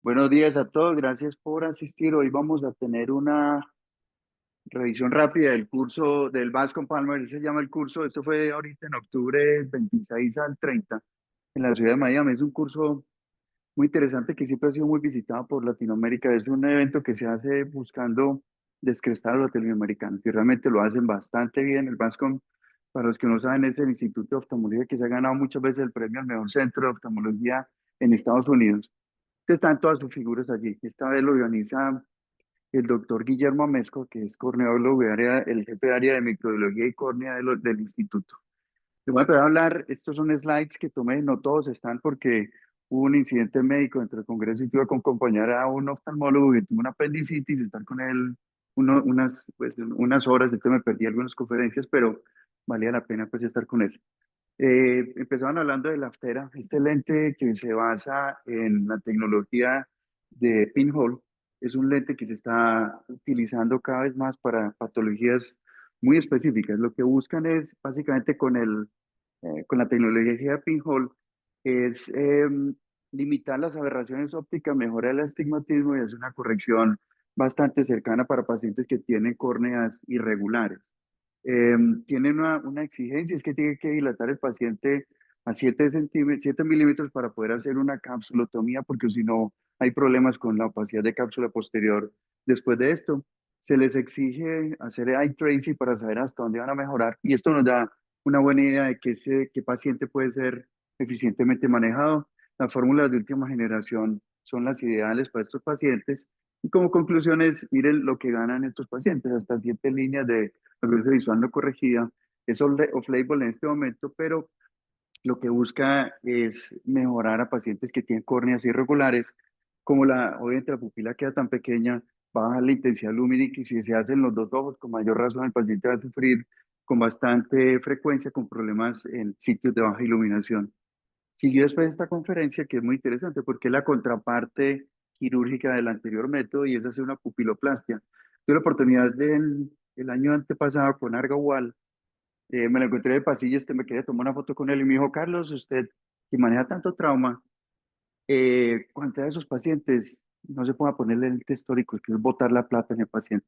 Buenos días a todos, gracias por asistir. Hoy vamos a tener una revisión rápida del curso del Bascom Palmer, se llama el curso. Esto fue ahorita en octubre 26 al 30 en la ciudad de Miami. Es un curso muy interesante que siempre ha sido muy visitado por Latinoamérica. Es un evento que se hace buscando descrestar a los latinoamericanos y realmente lo hacen bastante bien. El Bascom, para los que no saben, es el Instituto de Oftalmología que se ha ganado muchas veces el premio al mejor centro de oftalmología en Estados Unidos. Están todas sus figuras allí. Esta vez lo organiza el doctor Guillermo Amesco, que es corneólogo y el jefe de área de microbiología y córnea del instituto. Le voy a empezar a hablar, estos son slides que tomé, no todos están porque hubo un incidente médico dentro del Congreso y tuve que acompañar a un oftalmólogo que tuvo una apendicitis y estar con él unas horas, entonces me perdí algunas conferencias, pero valía la pena pues estar con él. Empezaban hablando de la Aftera, este lente que se basa en la tecnología de pinhole. Es un lente que se está utilizando cada vez más para patologías muy específicas. Lo que buscan es básicamente con la tecnología de pinhole es limitar las aberraciones ópticas, mejorar el astigmatismo y hacer una corrección bastante cercana para pacientes que tienen córneas irregulares. Tienen una exigencia, es que tiene que dilatar el paciente a 7 milímetros para poder hacer una capsulotomía, porque si no hay problemas con la opacidad de cápsula posterior. Después de esto, se les exige hacer eye tracing para saber hasta dónde van a mejorar, y esto nos da una buena idea de qué paciente puede ser eficientemente manejado. Las fórmulas de última generación son las ideales para estos pacientes. Y como conclusiones, miren lo que ganan estos pacientes, hasta 7 líneas de progreso visual no corregida. Es off-label en este momento, pero lo que busca es mejorar a pacientes que tienen córneas irregulares, como obviamente la pupila queda tan pequeña, baja la intensidad lumínica y si se hacen los dos ojos, con mayor razón el paciente va a sufrir con bastante frecuencia con problemas en sitios de baja iluminación. Siguió después esta conferencia que es muy interesante porque es la contraparte quirúrgica del anterior método y es hacer una pupiloplastia. Tuve la oportunidad el año antepasado con Argawal, me lo encontré de pasillo, me quería tomar una foto con él y me dijo, Carlos, usted que maneja tanto trauma, ¿cuántos de esos pacientes no se ponga a ponerle lentes históricos, que es botar la plata en el paciente?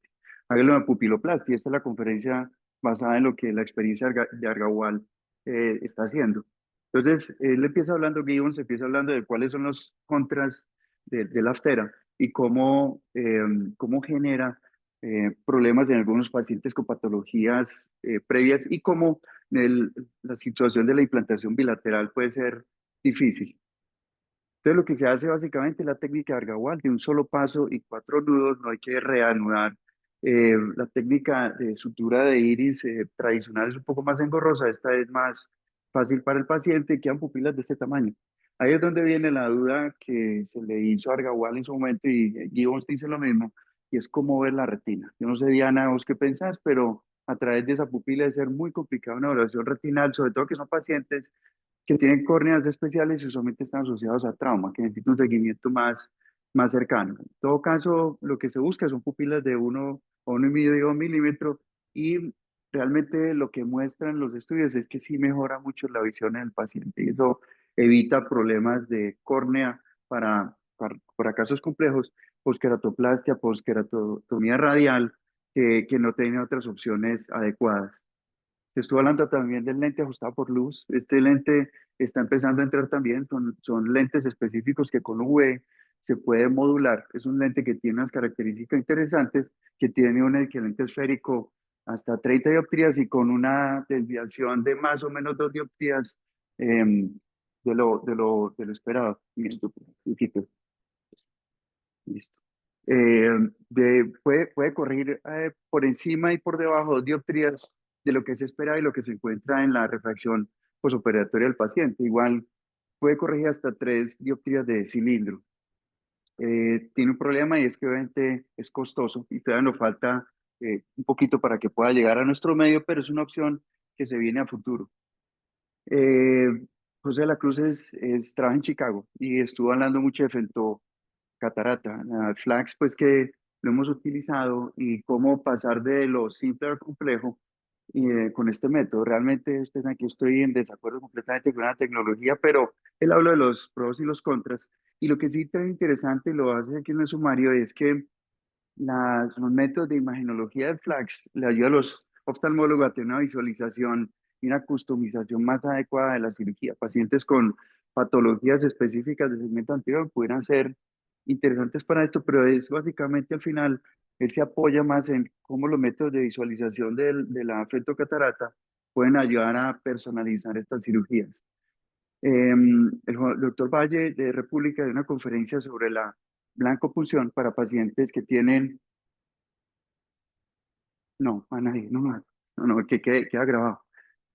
Hágalo en pupiloplastia. Esta es la conferencia basada en lo que la experiencia de Argawal está haciendo. Entonces, él empieza hablando, Gibbons empieza hablando de cuáles son los contras de la aftera y cómo genera problemas en algunos pacientes con patologías previas y cómo la situación de la implantación bilateral puede ser difícil. Entonces, lo que se hace básicamente es la técnica de Argawal, de un solo paso y 4 nudos, no hay que reanudar. La técnica de sutura de iris tradicional es un poco más engorrosa, esta es más fácil para el paciente, quedan pupilas de este tamaño. Ahí es donde viene la duda que se le hizo a Argawal en su momento y Gibbons dice lo mismo, y es cómo ver la retina. Yo no sé, Diana, vos qué pensás, pero a través de esa pupila debe ser muy complicada una evaluación retinal, sobre todo que son pacientes que tienen córneas especiales y usualmente están asociados a trauma, que necesitan un seguimiento más cercano. En todo caso, lo que se busca son pupilas de 1 o 1,5 milímetros y realmente lo que muestran los estudios es que sí mejora mucho la visión en el paciente y eso evita problemas de córnea para casos complejos, posqueratoplastia, posqueratotomía radial, que no tienen otras opciones adecuadas. Se estuvo hablando también del lente ajustado por luz. Este lente está empezando a entrar también, son lentes específicos que con UV se puede modular. Es un lente que tiene unas características interesantes, que tiene un equivalente esférico hasta 30 dioptrías y con una desviación de más o menos 2 dioptrías de lo esperado. Listo, poquito. Listo. Puede correr por encima y por debajo 2 dioptrías de lo que se espera y lo que se encuentra en la refracción posoperatoria del paciente. Igual puede corregir hasta 3 dioptrías de cilindro. Tiene un problema y es que obviamente es costoso y todavía nos falta un poquito para que pueda llegar a nuestro medio, pero es una opción que se viene a futuro. Eh, José de la Cruz trabaja en Chicago y estuvo hablando mucho de catarata, la Flax, pues que lo hemos utilizado y cómo pasar de lo simple al complejo con este método. Realmente, ustedes aquí estoy en desacuerdo completamente con la tecnología, pero él habla de los pros y los contras. Y lo que sí está interesante, y lo hace aquí en el sumario, es que los métodos de imagenología del FLAX le ayuda a los oftalmólogos a tener una visualización y una customización más adecuada de la cirugía. Pacientes con patologías específicas del segmento anterior pudieran ser interesantes para esto, pero es básicamente al final, él se apoya más en cómo los métodos de visualización de la catarata pueden ayudar a personalizar estas cirugías. El doctor Valle de República dio una conferencia sobre la blancopunción para pacientes que tienen. No, a nadie, no, que queda grabado.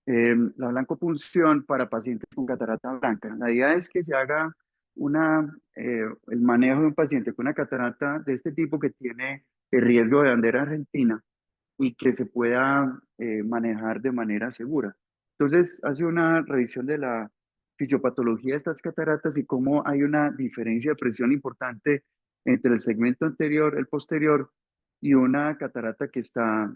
La blancopunción para pacientes con catarata blanca. La idea es que se haga el manejo de un paciente con una catarata de este tipo que tiene el riesgo de bandera argentina y que se pueda manejar de manera segura. Entonces, hace una revisión de la fisiopatología de estas cataratas y cómo hay una diferencia de presión importante entre el segmento anterior, el posterior, y una catarata que está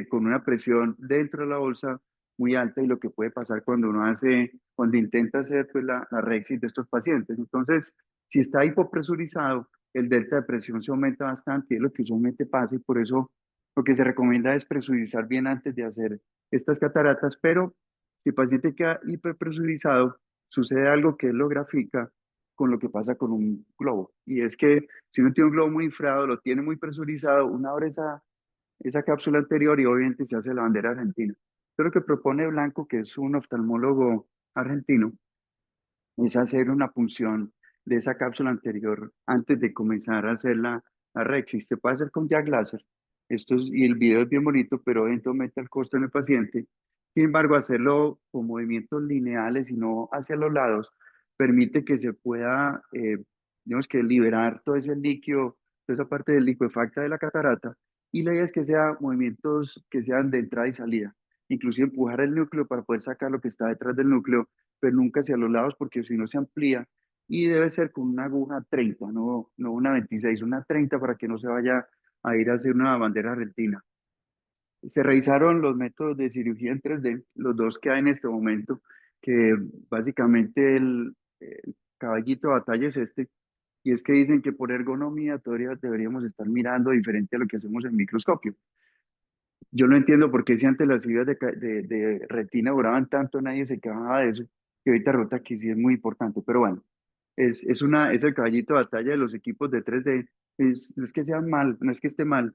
con una presión dentro de la bolsa muy alta y lo que puede pasar cuando intenta hacer pues, la Rexit de estos pacientes. Entonces, si está hipopresurizado, el delta de presión se aumenta bastante y es lo que usualmente pasa y por eso lo que se recomienda es presurizar bien antes de hacer estas cataratas, pero si el paciente queda hiperpresurizado, sucede algo que él lo grafica con lo que pasa con un globo. Y es que si uno tiene un globo muy inflado, lo tiene muy presurizado, uno abre esa cápsula anterior y obviamente se hace la bandera argentina. Pero lo que propone Blanco, que es un oftalmólogo argentino, es hacer una punción de esa cápsula anterior antes de comenzar a hacer la Rexis. Se puede hacer con Jack Laser. Y el video es bien bonito, pero eventualmente el costo en el paciente. Sin embargo, hacerlo con movimientos lineales y no hacia los lados permite que se pueda, digamos que liberar todo ese líquido, toda esa parte del liquefacta de la catarata. Y la idea es que sean movimientos que sean de entrada y salida. Inclusive empujar el núcleo para poder sacar lo que está detrás del núcleo, pero nunca hacia los lados porque si no se amplía y debe ser con una aguja 30, no una 26, una 30 para que no se vaya a ir a hacer una bandera argentina. Se revisaron los métodos de cirugía en 3D, los dos que hay en este momento, que básicamente el caballito de batalla es este, y es que dicen que por ergonomía todavía deberíamos estar mirando diferente a lo que hacemos en microscopio. Yo no entiendo por qué si antes las cirugías de retina duraban tanto, nadie se quejaba de eso, que ahorita resulta que sí es muy importante, pero bueno, es el caballito de batalla de los equipos de 3D. No es que sea mal, no es que esté mal,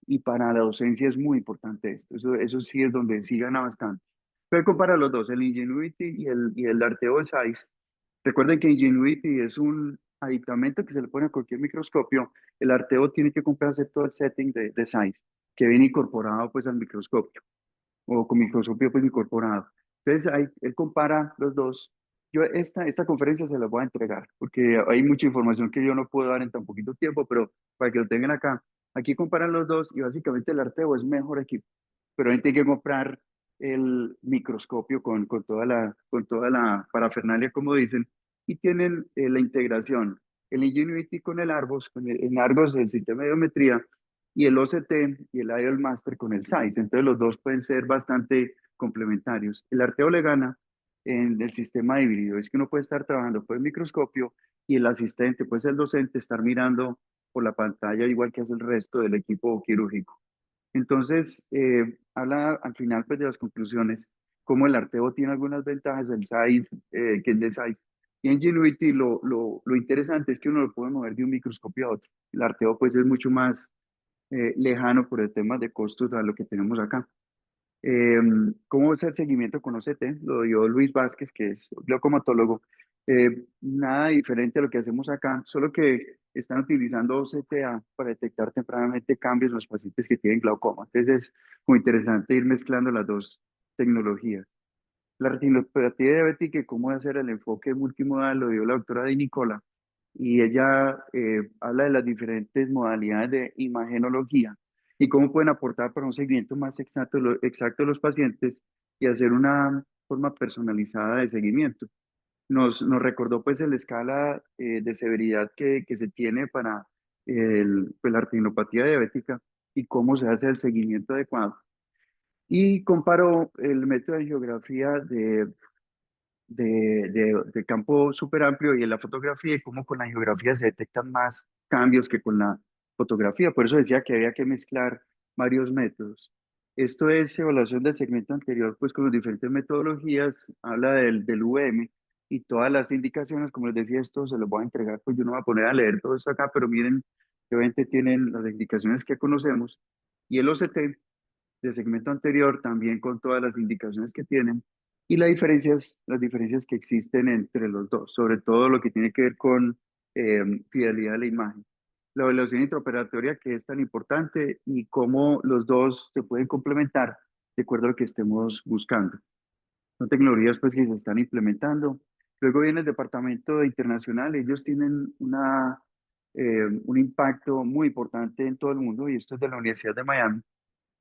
y para la docencia es muy importante esto, eso sí es donde sí gana bastante. Pero compara los dos, el Ingenuity y el Arteo Size. Recuerden que Ingenuity es un aditamento que se le pone a cualquier microscopio. El Arteo tiene que comprarse todo el setting de Size, que viene incorporado pues al microscopio, o con microscopio pues incorporado. Entonces ahí, él compara los dos. Yo esta conferencia se la voy a entregar, porque hay mucha información que yo no puedo dar en tan poquito tiempo, pero para que lo tengan acá. Aquí comparan los dos y básicamente el Arteo es mejor equipo, pero ahí tiene que comprar el microscopio con toda la parafernalia, como dicen, y tienen la integración, el Ingenuity con el Arbos, en Argos el sistema de biometría, y el OCT y el IOL Master con el SAIS. Entonces los dos pueden ser bastante complementarios. El Arteo le gana en el sistema híbrido, es que uno puede estar trabajando por el microscopio y el asistente, pues el docente, estar mirando por la pantalla igual que hace el resto del equipo quirúrgico. Entonces, habla al final pues, de las conclusiones, como el Arteo tiene algunas ventajas, el SAIS, que es de SAIS. Y en Genuity lo interesante es que uno lo puede mover de un microscopio a otro. El Arteo pues es mucho más lejano por el tema de costos a lo que tenemos acá. Eh, ¿Cómo es el seguimiento con OCT? Lo dio Luis Vázquez, que es glaucomatólogo. Nada diferente a lo que hacemos acá, solo que están utilizando OCTA para detectar tempranamente cambios en los pacientes que tienen glaucoma. Entonces es muy interesante ir mezclando las dos tecnologías. La retinopatía diabética, cómo hacer el enfoque multimodal, lo dio la doctora Di Nicola, y ella habla de las diferentes modalidades de imagenología y cómo pueden aportar para un seguimiento más exacto de los pacientes y hacer una forma personalizada de seguimiento. Nos recordó pues la escala de severidad que se tiene para pues, la retinopatía diabética y cómo se hace el seguimiento adecuado. y comparó el método de geografía de campo súper amplio y en la fotografía y cómo con la geografía se detectan más cambios que con la fotografía. Por eso decía que había que mezclar varios métodos. Esto es evaluación del segmento anterior, pues con las diferentes metodologías, habla del UM y todas las indicaciones, como les decía, esto se los voy a entregar, pues yo no voy a poner a leer todo esto acá, pero miren, que obviamente tienen las indicaciones que conocemos y el OCT de segmento anterior, también con todas las indicaciones que tienen y las diferencias que existen entre los dos, sobre todo lo que tiene que ver con fidelidad de la imagen. La evaluación intraoperatoria que es tan importante y cómo los dos se pueden complementar de acuerdo a lo que estemos buscando. Son tecnologías pues que se están implementando. Luego viene el departamento internacional, ellos tienen un impacto muy importante en todo el mundo y esto es de la Universidad de Miami.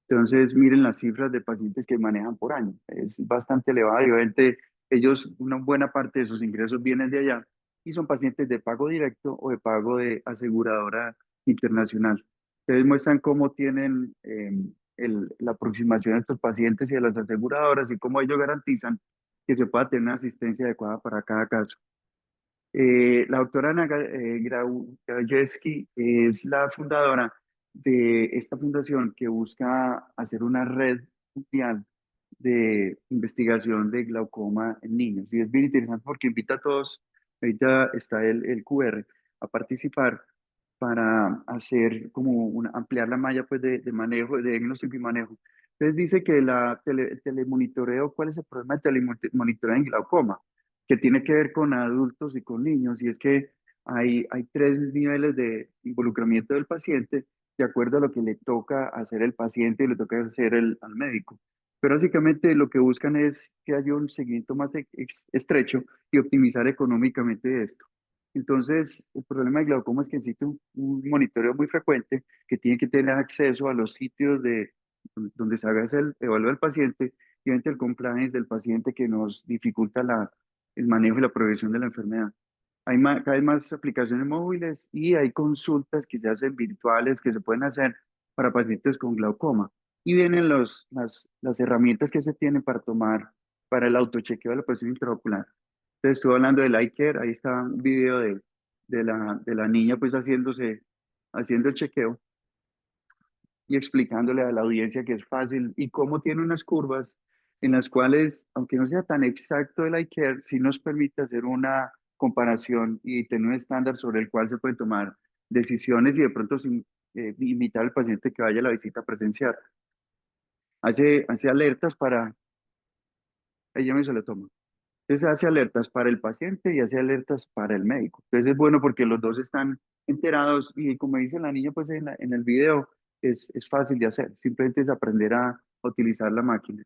Entonces, miren las cifras de pacientes que manejan por año. Es bastante elevado y obviamente ellos, una buena parte de sus ingresos vienen de allá y son pacientes de pago directo o de pago de aseguradora internacional. Entonces muestran cómo tienen la aproximación a estos pacientes y a las aseguradoras y cómo ellos garantizan que se pueda tener una asistencia adecuada para cada caso. La doctora Ana Gajewski es la fundadora de esta fundación que busca hacer una red mundial de investigación de glaucoma en niños. Y es bien interesante porque invita a todos, ahorita está el QR, a participar para hacer como ampliar la malla pues, de manejo, de diagnóstico y manejo. Entonces dice que el telemonitoreo, ¿cuál es el problema del telemonitoreo en glaucoma? Que tiene que ver con adultos y con niños, y es que hay tres niveles de involucramiento del paciente de acuerdo a lo que le toca hacer el paciente y le toca hacer al médico. Pero básicamente lo que buscan es que haya un seguimiento más estrecho y optimizar económicamente esto. Entonces, el problema de glaucoma es que necesita un monitoreo muy frecuente, que tiene que tener acceso a los sitios donde se haga el evalúo del paciente y obviamente el compliance del paciente que nos dificulta el manejo y la progresión de la enfermedad. Hay cada vez más aplicaciones móviles y hay consultas que se hacen virtuales que se pueden hacer para pacientes con glaucoma. Y vienen las herramientas que se tienen para tomar para el autochequeo de la presión intraocular. Entonces, estuve hablando del eye care, ahí está un video de la niña pues haciendo el chequeo y explicándole a la audiencia que es fácil y cómo tiene unas curvas en las cuales, aunque no sea tan exacto el iCare, sí nos permite hacer una comparación y tener un estándar sobre el cual se pueden tomar decisiones y de pronto sin invitar al paciente que vaya a la visita presencial. Hace alertas para, ella me se lo toma. Entonces hace alertas para el paciente y hace alertas para el médico. Entonces es bueno porque los dos están enterados y como dice la niña pues en el video, es fácil de hacer. Simplemente es aprender a utilizar la máquina.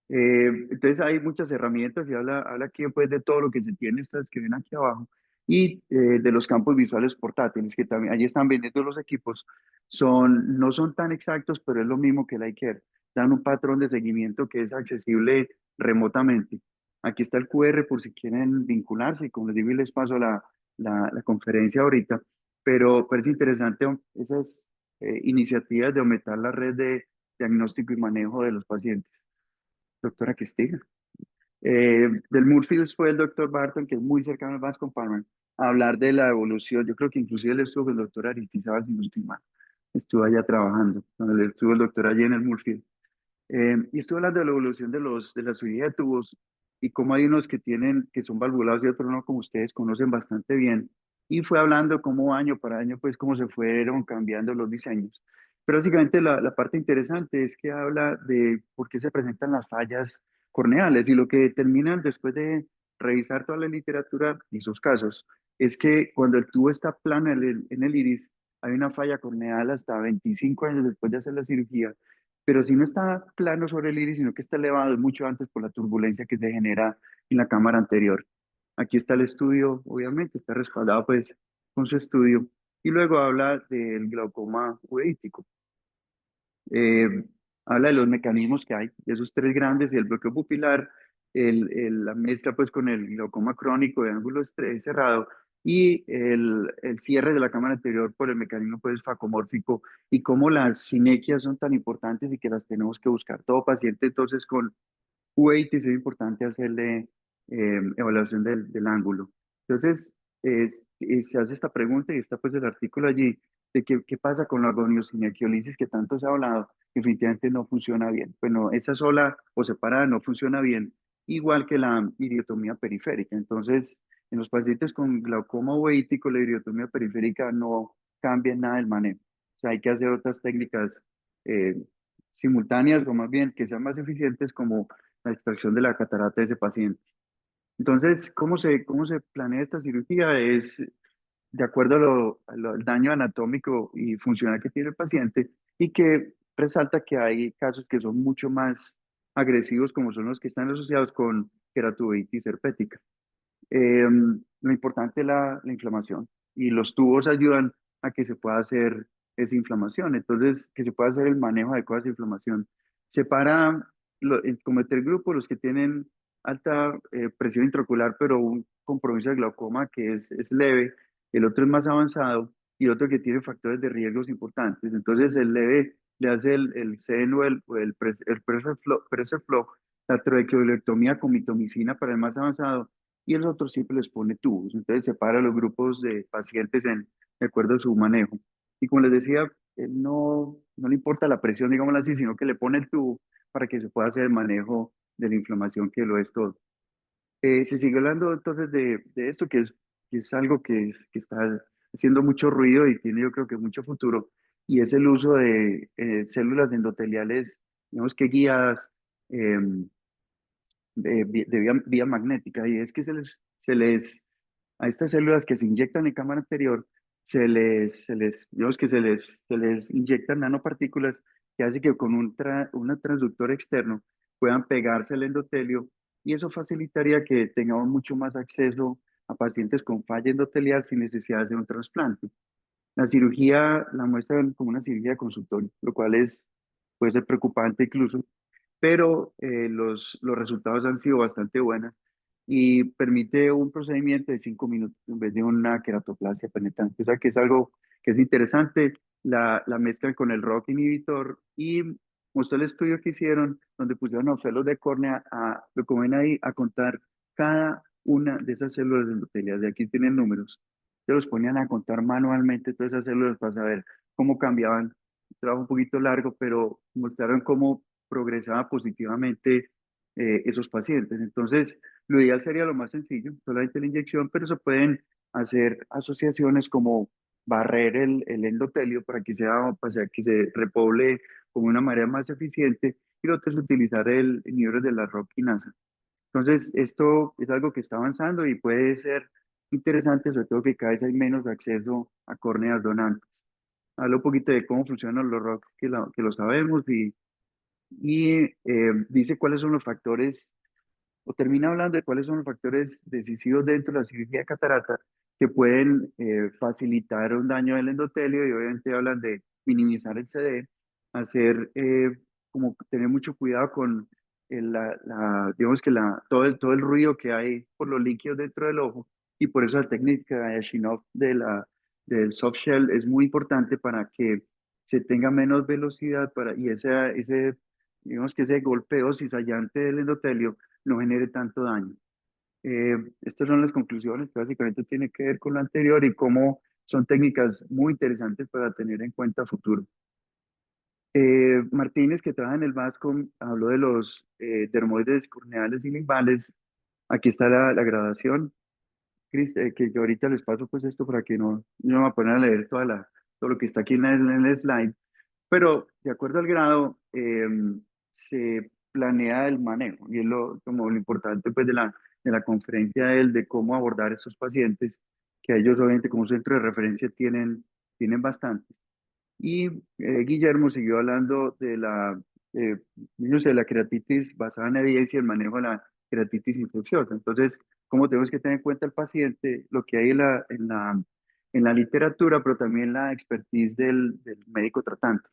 Entonces hay muchas herramientas y habla aquí pues de todo lo que se tiene, estas que ven aquí abajo, y de los campos visuales portátiles, que también allí están vendiendo los equipos, no son tan exactos, pero es lo mismo que el iCare, dan un patrón de seguimiento que es accesible remotamente. Aquí está el QR por si quieren vincularse, y como les digo, y les paso la conferencia ahorita, pero es interesante esas iniciativas de aumentar la red de diagnóstico y manejo de los pacientes. Doctora Cristina. Del Moorfields fue el doctor Barton, que es muy cercano al Bascom Palmer, a hablar de la evolución. Yo creo que inclusive él estuvo con el doctor Aristizábal, si no estoy mal. Estuvo allá trabajando, cuando él estuvo el doctor allí en el Moorfield. Y estuvo hablando de la evolución de la cirugía de tubos y cómo hay unos que son valvulados y otros no, como ustedes conocen bastante bien. Y fue hablando cómo año para año, pues cómo se fueron cambiando los diseños. Pero básicamente la parte interesante es que habla de por qué se presentan las fallas corneales y lo que determinan después de revisar toda la literatura y sus casos es que cuando el tubo está plano en el iris, hay una falla corneal hasta 25 años después de hacer la cirugía, pero si no está plano sobre el iris, sino que está elevado es mucho antes por la turbulencia que se genera en la cámara anterior. Aquí está el estudio, obviamente, está respaldado pues con su estudio. Y luego habla del glaucoma uveítico. Eh, Habla de los mecanismos que hay, de esos tres grandes, y el bloqueo pupilar, la mezcla pues con el glaucoma crónico de ángulo cerrado, y el cierre de la cámara anterior por el mecanismo pues, facomórfico y cómo las sinequias son tan importantes y que las tenemos que buscar. Todo paciente entonces con UAT es importante hacerle evaluación del ángulo. Entonces, se hace esta pregunta y está pues el artículo allí de qué pasa con la goniosinectiolisis que tanto se ha hablado, que definitivamente no funciona bien. Bueno, esa sola o separada no funciona bien, igual que la iridotomía periférica. Entonces, en los pacientes con glaucoma uveítico, la iridotomía periférica no cambia nada el manejo. O sea, hay que hacer otras técnicas eh, simultáneas o más bien que sean más eficientes como la extracción de la catarata de ese paciente. Entonces, cómo se planea esta cirugía? Es de acuerdo al daño anatómico y funcional que tiene el paciente y que resalta que hay casos que son mucho más agresivos, como son los que están asociados con queratoitis herpética. Lo importante es la inflamación y los tubos ayudan a que se pueda hacer esa inflamación, entonces que se pueda hacer el manejo adecuado de esa inflamación. Separa como el grupo los que tienen alta presión intraocular, pero un compromiso de glaucoma que es leve, el otro es más avanzado y otro que tiene factores de riesgos importantes. Entonces el leve le hace el seno, el pressure flow, la traqueolectomía con mitomicina para el más avanzado y el otro siempre les pone tubos. Entonces separa los grupos de pacientes de acuerdo a su manejo. Y como les decía, él no le importa la presión, digámoslo así, sino que le pone el tubo para que se pueda hacer el manejo de la inflamación que lo es todo. Se sigue hablando entonces de esto, que es algo que está haciendo mucho ruido y tiene yo creo que mucho futuro, y es el uso de células endoteliales, digamos que guiadas, em, de vía magnética, y es que a estas células que se inyectan en cámara anterior, digamos que se les inyectan nanopartículas que hace que con un transductor externo puedan pegarse al endotelio y eso facilitaría que tengamos mucho más acceso a pacientes con falla endotelial sin necesidad de hacer un trasplante. La cirugía la muestran como una cirugía de consultorio, lo cual puede ser preocupante incluso, pero los resultados han sido bastante buenos y permite un procedimiento de 5 minutos en vez de una queratoplasia penetrante. O sea que es algo que es interesante, la mezclan con el ROCK inhibitor y mostró el estudio que hicieron donde pusieron a fellows de córnea, lo que ven ahí, a contar cada una de esas células endoteliales. De aquí tienen números. Se los ponían a contar manualmente todas esas células para saber cómo cambiaban. Un trabajo un poquito largo, pero mostraron cómo progresaba positivamente esos pacientes. Entonces, lo ideal sería lo más sencillo, solamente la inyección, pero se pueden hacer asociaciones como barrer el endotelio para que se repoble con una manera más eficiente y lo otro es utilizar el inhibidor de la ROCK kinasa. Entonces, esto es algo que está avanzando y puede ser interesante, sobre todo que cada vez hay menos acceso a córneas donantes. Hablo un poquito de cómo funcionan los ROCK, que lo sabemos, y dice cuáles son los factores, o termina hablando de cuáles son los factores decisivos dentro de la cirugía de catarata que pueden facilitar un daño del endotelio y obviamente hablan de minimizar el CD, hacer como tener mucho cuidado con digamos que todo el ruido que hay por los líquidos dentro del ojo y por eso la técnica de Shinov del soft shell es muy importante para que se tenga menos velocidad y digamos que ese golpeo cizallante del endotelio no genere tanto daño. Estas son las conclusiones que básicamente tiene que ver con lo anterior y cómo son técnicas muy interesantes para tener en cuenta a futuro. Martínez, que trabaja en el VASCOM, habló de los dermoides corneales y limbales. Aquí está la grabación, que ahorita les paso pues esto para que no me voy a poner a leer todo lo que está aquí en el slide. Pero de acuerdo al grado, se planea el manejo y es como lo importante pues, de la conferencia de cómo abordar a estos pacientes, que ellos obviamente como centro de referencia tienen bastantes. Y Guillermo siguió hablando yo sé, la queratitis basada en evidencia y el manejo de la queratitis infecciosa. Entonces, cómo tenemos que tener en cuenta el paciente, lo que hay en la literatura, pero también la expertise del médico tratante.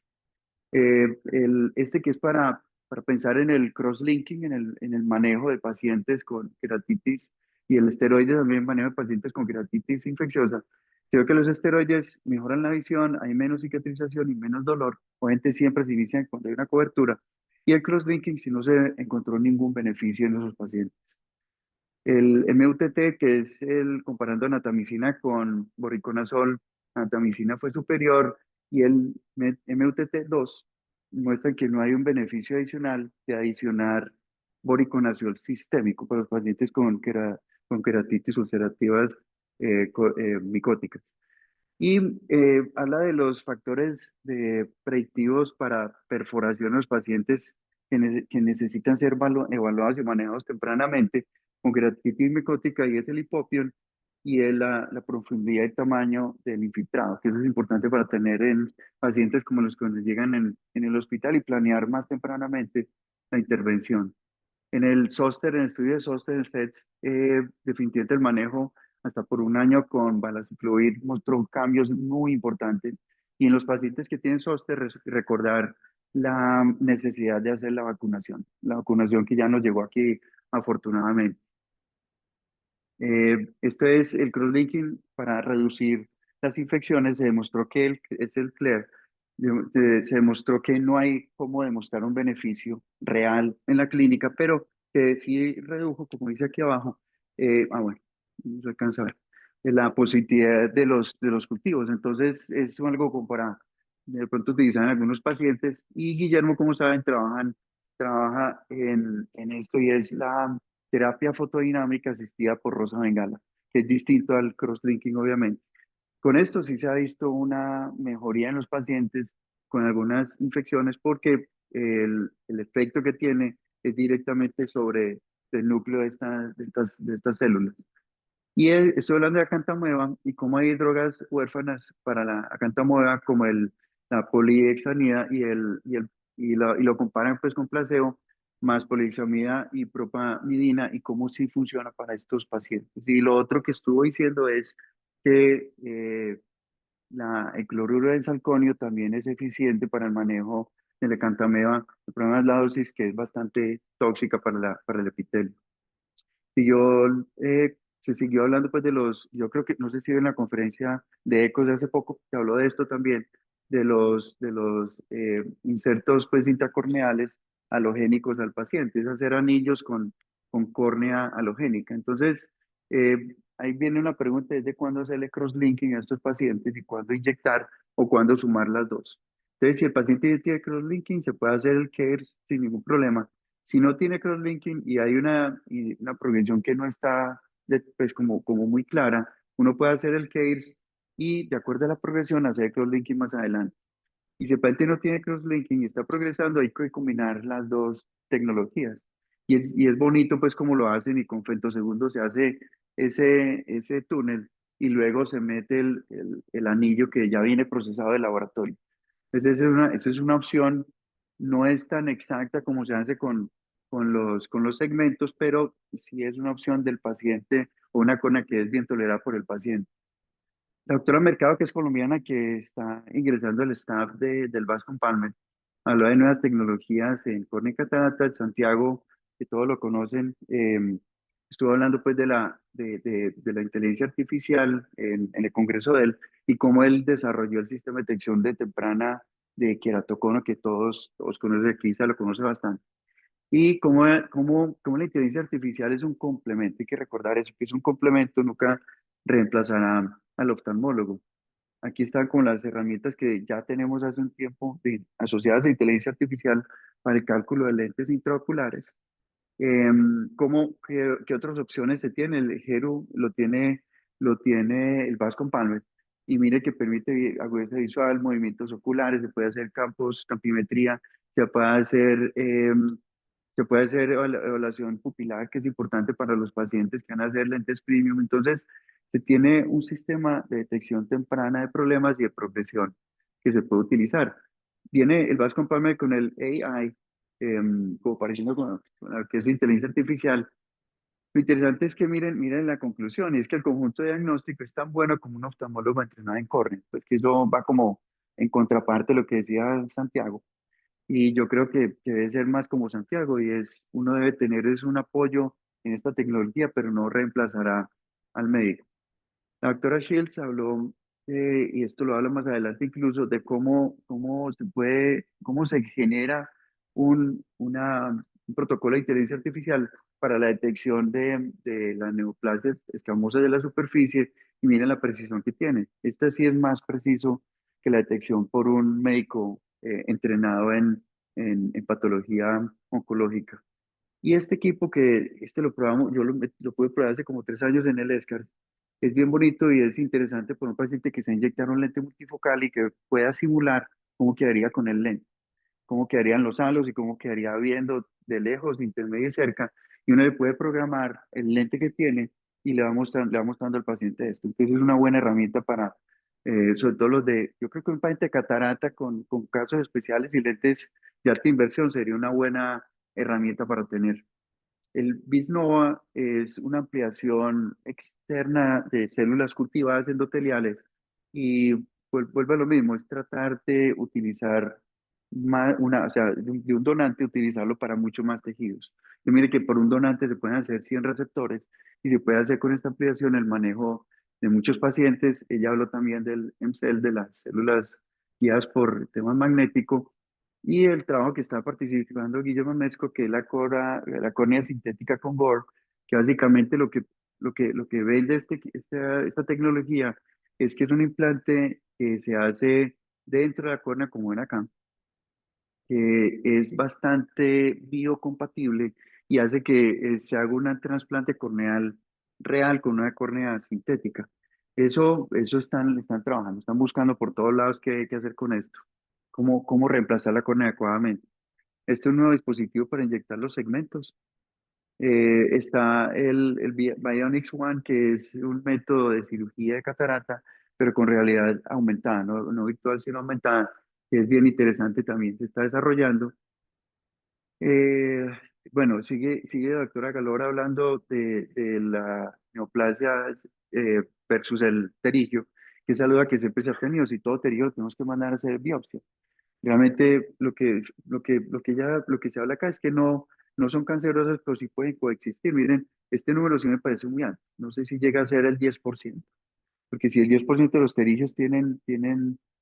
Este que es para pensar en el cross-linking, en el manejo de pacientes con queratitis y el esteroide también manejo de pacientes con queratitis infecciosa. Creo que los esteroides mejoran la visión, hay menos cicatrización y menos dolor. Obviamente siempre se inicia cuando hay una cobertura. Y el crosslinking si no se encontró ningún beneficio en esos pacientes. El MUTT, que es el comparando natamicina con voriconazol, natamicina fue superior y el MUTT 2 muestra que no hay un beneficio adicional de adicionar voriconazol sistémico para los pacientes con queratitis ulcerativas micóticas. Y habla de los factores predictivos para perforación en los pacientes que necesitan ser evaluados y manejados tempranamente con queratitis micótica y es el hipopión y es la profundidad y tamaño del infiltrado, que eso es importante para tener en pacientes como los que nos llegan en el hospital y planear más tempranamente la intervención. En el SOSTER, en el estudio de SOSTER, el SETS, definitivamente el manejo hasta por un año con valaciclovir mostró cambios muy importantes. Y en los pacientes que tienen SOSTER, recordar la necesidad de hacer la vacunación que ya nos llegó aquí afortunadamente. Esto es el crosslinking para reducir las infecciones. Se demostró que es el CLEAR. Se demostró que no hay cómo demostrar un beneficio real en la clínica, pero que sí redujo, como dice aquí abajo, bueno, no se alcanza a ver, la positividad de los cultivos. Entonces, es algo como para de pronto utilizar en algunos pacientes. Y Guillermo, como saben, trabaja en esto y es la terapia fotodinámica asistida por Rosa Bengala, que es distinto al crosslinking, obviamente. Con esto sí se ha visto una mejoría en los pacientes con algunas infecciones porque el efecto que tiene es directamente sobre el núcleo de estas células. Y estoy hablando de acantamueva y cómo hay drogas huérfanas para la acantamueva como la polidexanida y lo comparan pues con placebo más polidexamida y propamidina y cómo sí funciona para estos pacientes. Y lo otro que estuvo diciendo es que el cloruro de salconio también es eficiente para el manejo de la acantamueva. El problema es la dosis que es bastante tóxica para el epitelio. Siguió, se siguió hablando pues yo creo que, no sé si en la conferencia de ECOS de hace poco, se habló de esto también, de los insertos pues intracorneales halogénicos al paciente, es hacer anillos con córnea halogénica. Entonces, ahí viene una pregunta, ¿desde cuándo hacerle crosslinking a estos pacientes y cuándo inyectar o cuándo sumar las dos? Entonces, si el paciente tiene crosslinking, se puede hacer el CARE sin ningún problema. Si no tiene crosslinking y hay una progresión que no está pues como muy clara, uno puede hacer el CAIRS y de acuerdo a la progresión hacer el crosslinking más adelante. Y si el paciente no tiene crosslinking y está progresando, hay que combinar las dos tecnologías. Y es bonito pues como lo hacen y con femtosegundo se hace ese túnel y luego se mete el anillo que ya viene procesado del laboratorio. Entonces, esa es una opción, no es tan exacta como se hace con los segmentos, pero sí es una opción del paciente o una cona que es bien tolerada por el paciente. La doctora Mercado, que es colombiana, que está ingresando al staff del Bascom Palmer, habló de nuevas tecnologías en córnea y catarata, en Santiago, que todos lo conocen, estuvo hablando pues de la inteligencia artificial en el congreso de él y cómo él desarrolló el sistema de detección de temprana de queratocono, que todos conocen, Crisa lo conoce bastante. Y cómo la inteligencia artificial es un complemento, hay que recordar eso, que es un complemento, nunca reemplazará al oftalmólogo. Aquí están con las herramientas que ya tenemos hace un tiempo asociadas a inteligencia artificial para el cálculo de lentes intraoculares. ¿Qué otras opciones se tiene? El GERU lo tiene el Bascom Palmer y mire que permite agudeza visual, movimientos oculares, se puede hacer campimetría, se puede hacer se puede hacer evaluación pupilar, que es importante para los pacientes que van a hacer lentes premium. Entonces, se tiene un sistema de detección temprana de problemas y de progresión que se puede utilizar. Viene el Bascom Palmer con el AI, como pareciendo con lo que es inteligencia artificial. Lo interesante es que miren la conclusión, y es que el conjunto diagnóstico es tan bueno como un oftalmólogo entrenado en córnea. Pues que eso va como en contraparte de lo que decía Santiago. Y yo creo que debe ser más como Santiago y uno debe tener es un apoyo en esta tecnología, pero no reemplazará al médico. La doctora Shields habló, y esto lo habla más adelante incluso, de cómo se genera un protocolo de inteligencia artificial para la detección de las neoplasias escamosas de la superficie y miren la precisión que tiene. Esta sí es más preciso que la detección por un médico entrenado en patología oncológica. Y este equipo este lo probamos, lo pude probar hace como 3 años en el ESCAR. Es bien bonito y es interesante por un paciente que se inyecta un lente multifocal y que pueda simular cómo quedaría con el lente, cómo quedarían los halos y cómo quedaría viendo de lejos, de intermedio y cerca. Y uno le puede programar el lente que tiene y le va mostrando al paciente esto. Entonces es una buena herramienta para, sobre todo yo creo que un paciente de catarata con casos especiales y lentes de alta inversión sería una buena herramienta para tener. El Bisnova es una ampliación externa de células cultivadas endoteliales y vuelve a lo mismo, es tratar de utilizar o sea, de un donante, utilizarlo para mucho más tejidos. Yo mire que por un donante se pueden hacer 100 receptores y se puede hacer con esta ampliación el manejo de muchos pacientes. Ella habló también del MCL, de las células guiadas por tema magnético y el trabajo que está participando Guillermo Mesco, que es la córnea sintética con Gore, que básicamente lo que vende esta tecnología es que es un implante que se hace dentro de la córnea, como ven acá, que es bastante biocompatible y hace que se haga un trasplante corneal real con una córnea sintética. Eso están trabajando, están buscando por todos lados qué hacer con esto, cómo reemplazar la córnea adecuadamente. Este es un nuevo dispositivo para inyectar los segmentos. Está el Bionics One, que es un método de cirugía de catarata, pero con realidad aumentada, no virtual, sino aumentada, que es bien interesante también, se está desarrollando. Eh, bueno, sigue la doctora Galora hablando de la neoplasia versus el terigio, que es la duda que siempre se ha tenido, si todo terigio lo tenemos que mandar a hacer biopsia. Realmente lo que se habla acá es que no son cancerosas, pero sí pueden coexistir. Miren, este número sí me parece muy alto. No sé si llega a ser el 10%, porque si el 10% de los pterigios tienen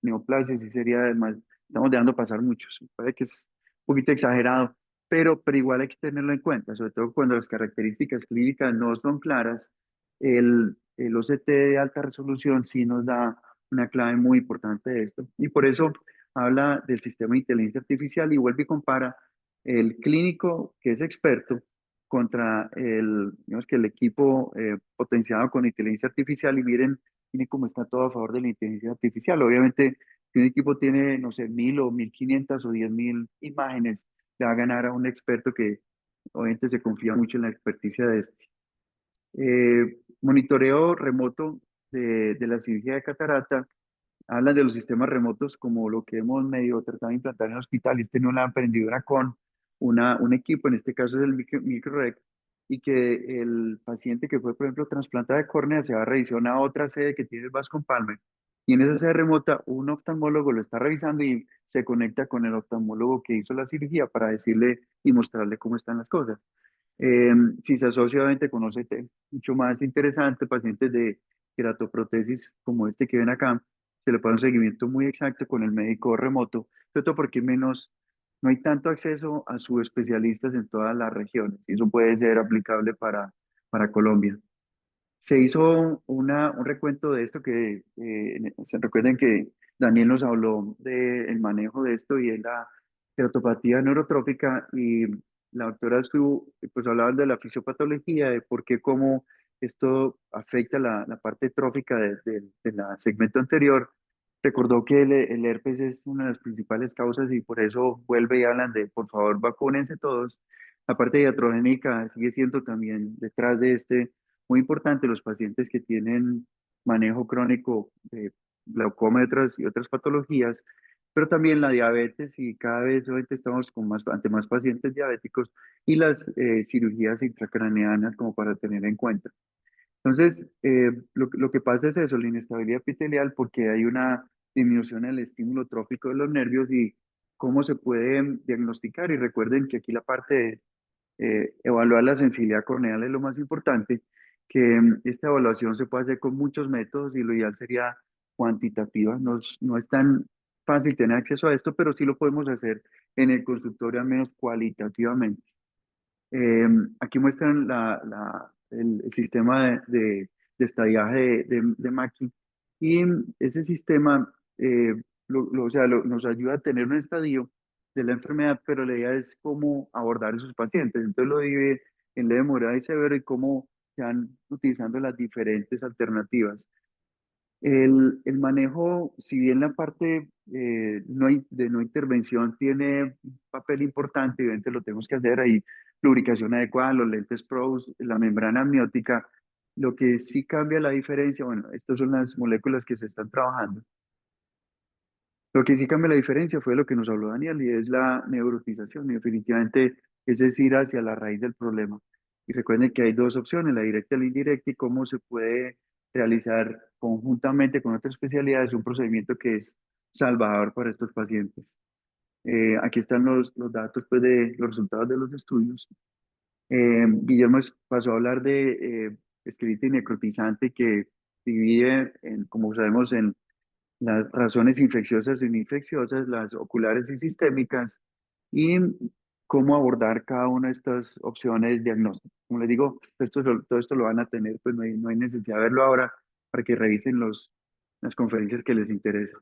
neoplasia, sí sería además, estamos dejando pasar muchos. Me parece que es un poquito exagerado, pero igual hay que tenerlo en cuenta, sobre todo cuando las características clínicas no son claras. El OCT de alta resolución sí nos da una clave muy importante de esto. Y por eso habla del sistema de inteligencia artificial y vuelve y compara el clínico que es experto contra digamos que el equipo potenciado con inteligencia artificial y miren cómo está todo a favor de la inteligencia artificial. Obviamente, si un equipo tiene, no sé, 1.000 o 1.500 o 10.000 imágenes, le va a ganar a un experto que obviamente se confía mucho en la experticia de este. Monitoreo remoto de la cirugía de catarata. Hablan de los sistemas remotos como lo que hemos medio tratado de implantar en el hospital. Y este no la emprendedora con un equipo, en este caso es el MicroRec, y que el paciente que fue, por ejemplo, trasplantado de córnea se va a revisión a otra sede que tiene el Bascom Palmer. Y en esa sede remota, un oftalmólogo lo está revisando y se conecta con el oftalmólogo que hizo la cirugía para decirle y mostrarle cómo están las cosas. Eh, si se asocia obviamente con OCT, mucho más interesante, pacientes de queratoprotesis como este que ven acá, se le puede un seguimiento muy exacto con el médico remoto, sobre todo porque no hay tanto acceso a subespecialistas en todas las regiones, y eso puede ser aplicable para Colombia. Se hizo un recuento de esto se recuerden que Daniel nos habló del manejo de esto y de la keratopatía neurotrófica y la doctora pues hablaba de la fisiopatología, de por qué cómo esto afecta la parte trófica de la segmento anterior. Recordó que el herpes es una de las principales causas y por eso vuelve y hablan de por favor vacúnense todos. La parte iatrogénica sigue siendo también detrás de muy importante, los pacientes que tienen manejo crónico de glaucoma y otras patologías, pero también la diabetes y cada vez ahorita estamos ante más pacientes diabéticos y las cirugías intracraneanas como para tener en cuenta. Entonces, lo que pasa es eso, la inestabilidad epitelial, porque hay una disminución en el estímulo trófico de los nervios y cómo se puede diagnosticar. Y recuerden que aquí la parte evaluar la sensibilidad corneal es lo más importante, que esta evaluación se puede hacer con muchos métodos y lo ideal sería cuantitativa. No es tan fácil tener acceso a esto, pero sí lo podemos hacer en el consultorio, al menos cualitativamente. Eh, Aquí muestran el sistema de estadiaje de Mackey y ese sistema o sea, nos ayuda a tener un estadio de la enfermedad, pero la idea es cómo abordar a esos pacientes. Entonces lo divide en leve, moderada y severo y cómo se van utilizando las diferentes alternativas. El manejo, si bien la parte de no intervención tiene un papel importante, evidentemente lo tenemos que hacer, hay lubricación adecuada, los lentes PROS, la membrana amniótica, lo que sí cambia la diferencia, bueno, estas son las moléculas que se están trabajando. Lo que sí cambia la diferencia fue lo que nos habló Daniel y es la neurotización y definitivamente ese es ir hacia la raíz del problema. Y recuerden que hay dos opciones, la directa y la indirecta y cómo se puede realizar conjuntamente con otras especialidades un procedimiento que es salvador para estos pacientes. Aquí están los datos pues, de los resultados de los estudios. Guillermo pasó a hablar de escleritis necrotizante que divide, como sabemos, en las razones infecciosas y no infecciosas, las oculares y sistémicas, y cómo abordar cada una de estas opciones diagnósticas. Como les digo, todo esto lo van a tener, pues no hay necesidad de verlo ahora para que revisen las conferencias que les interesan.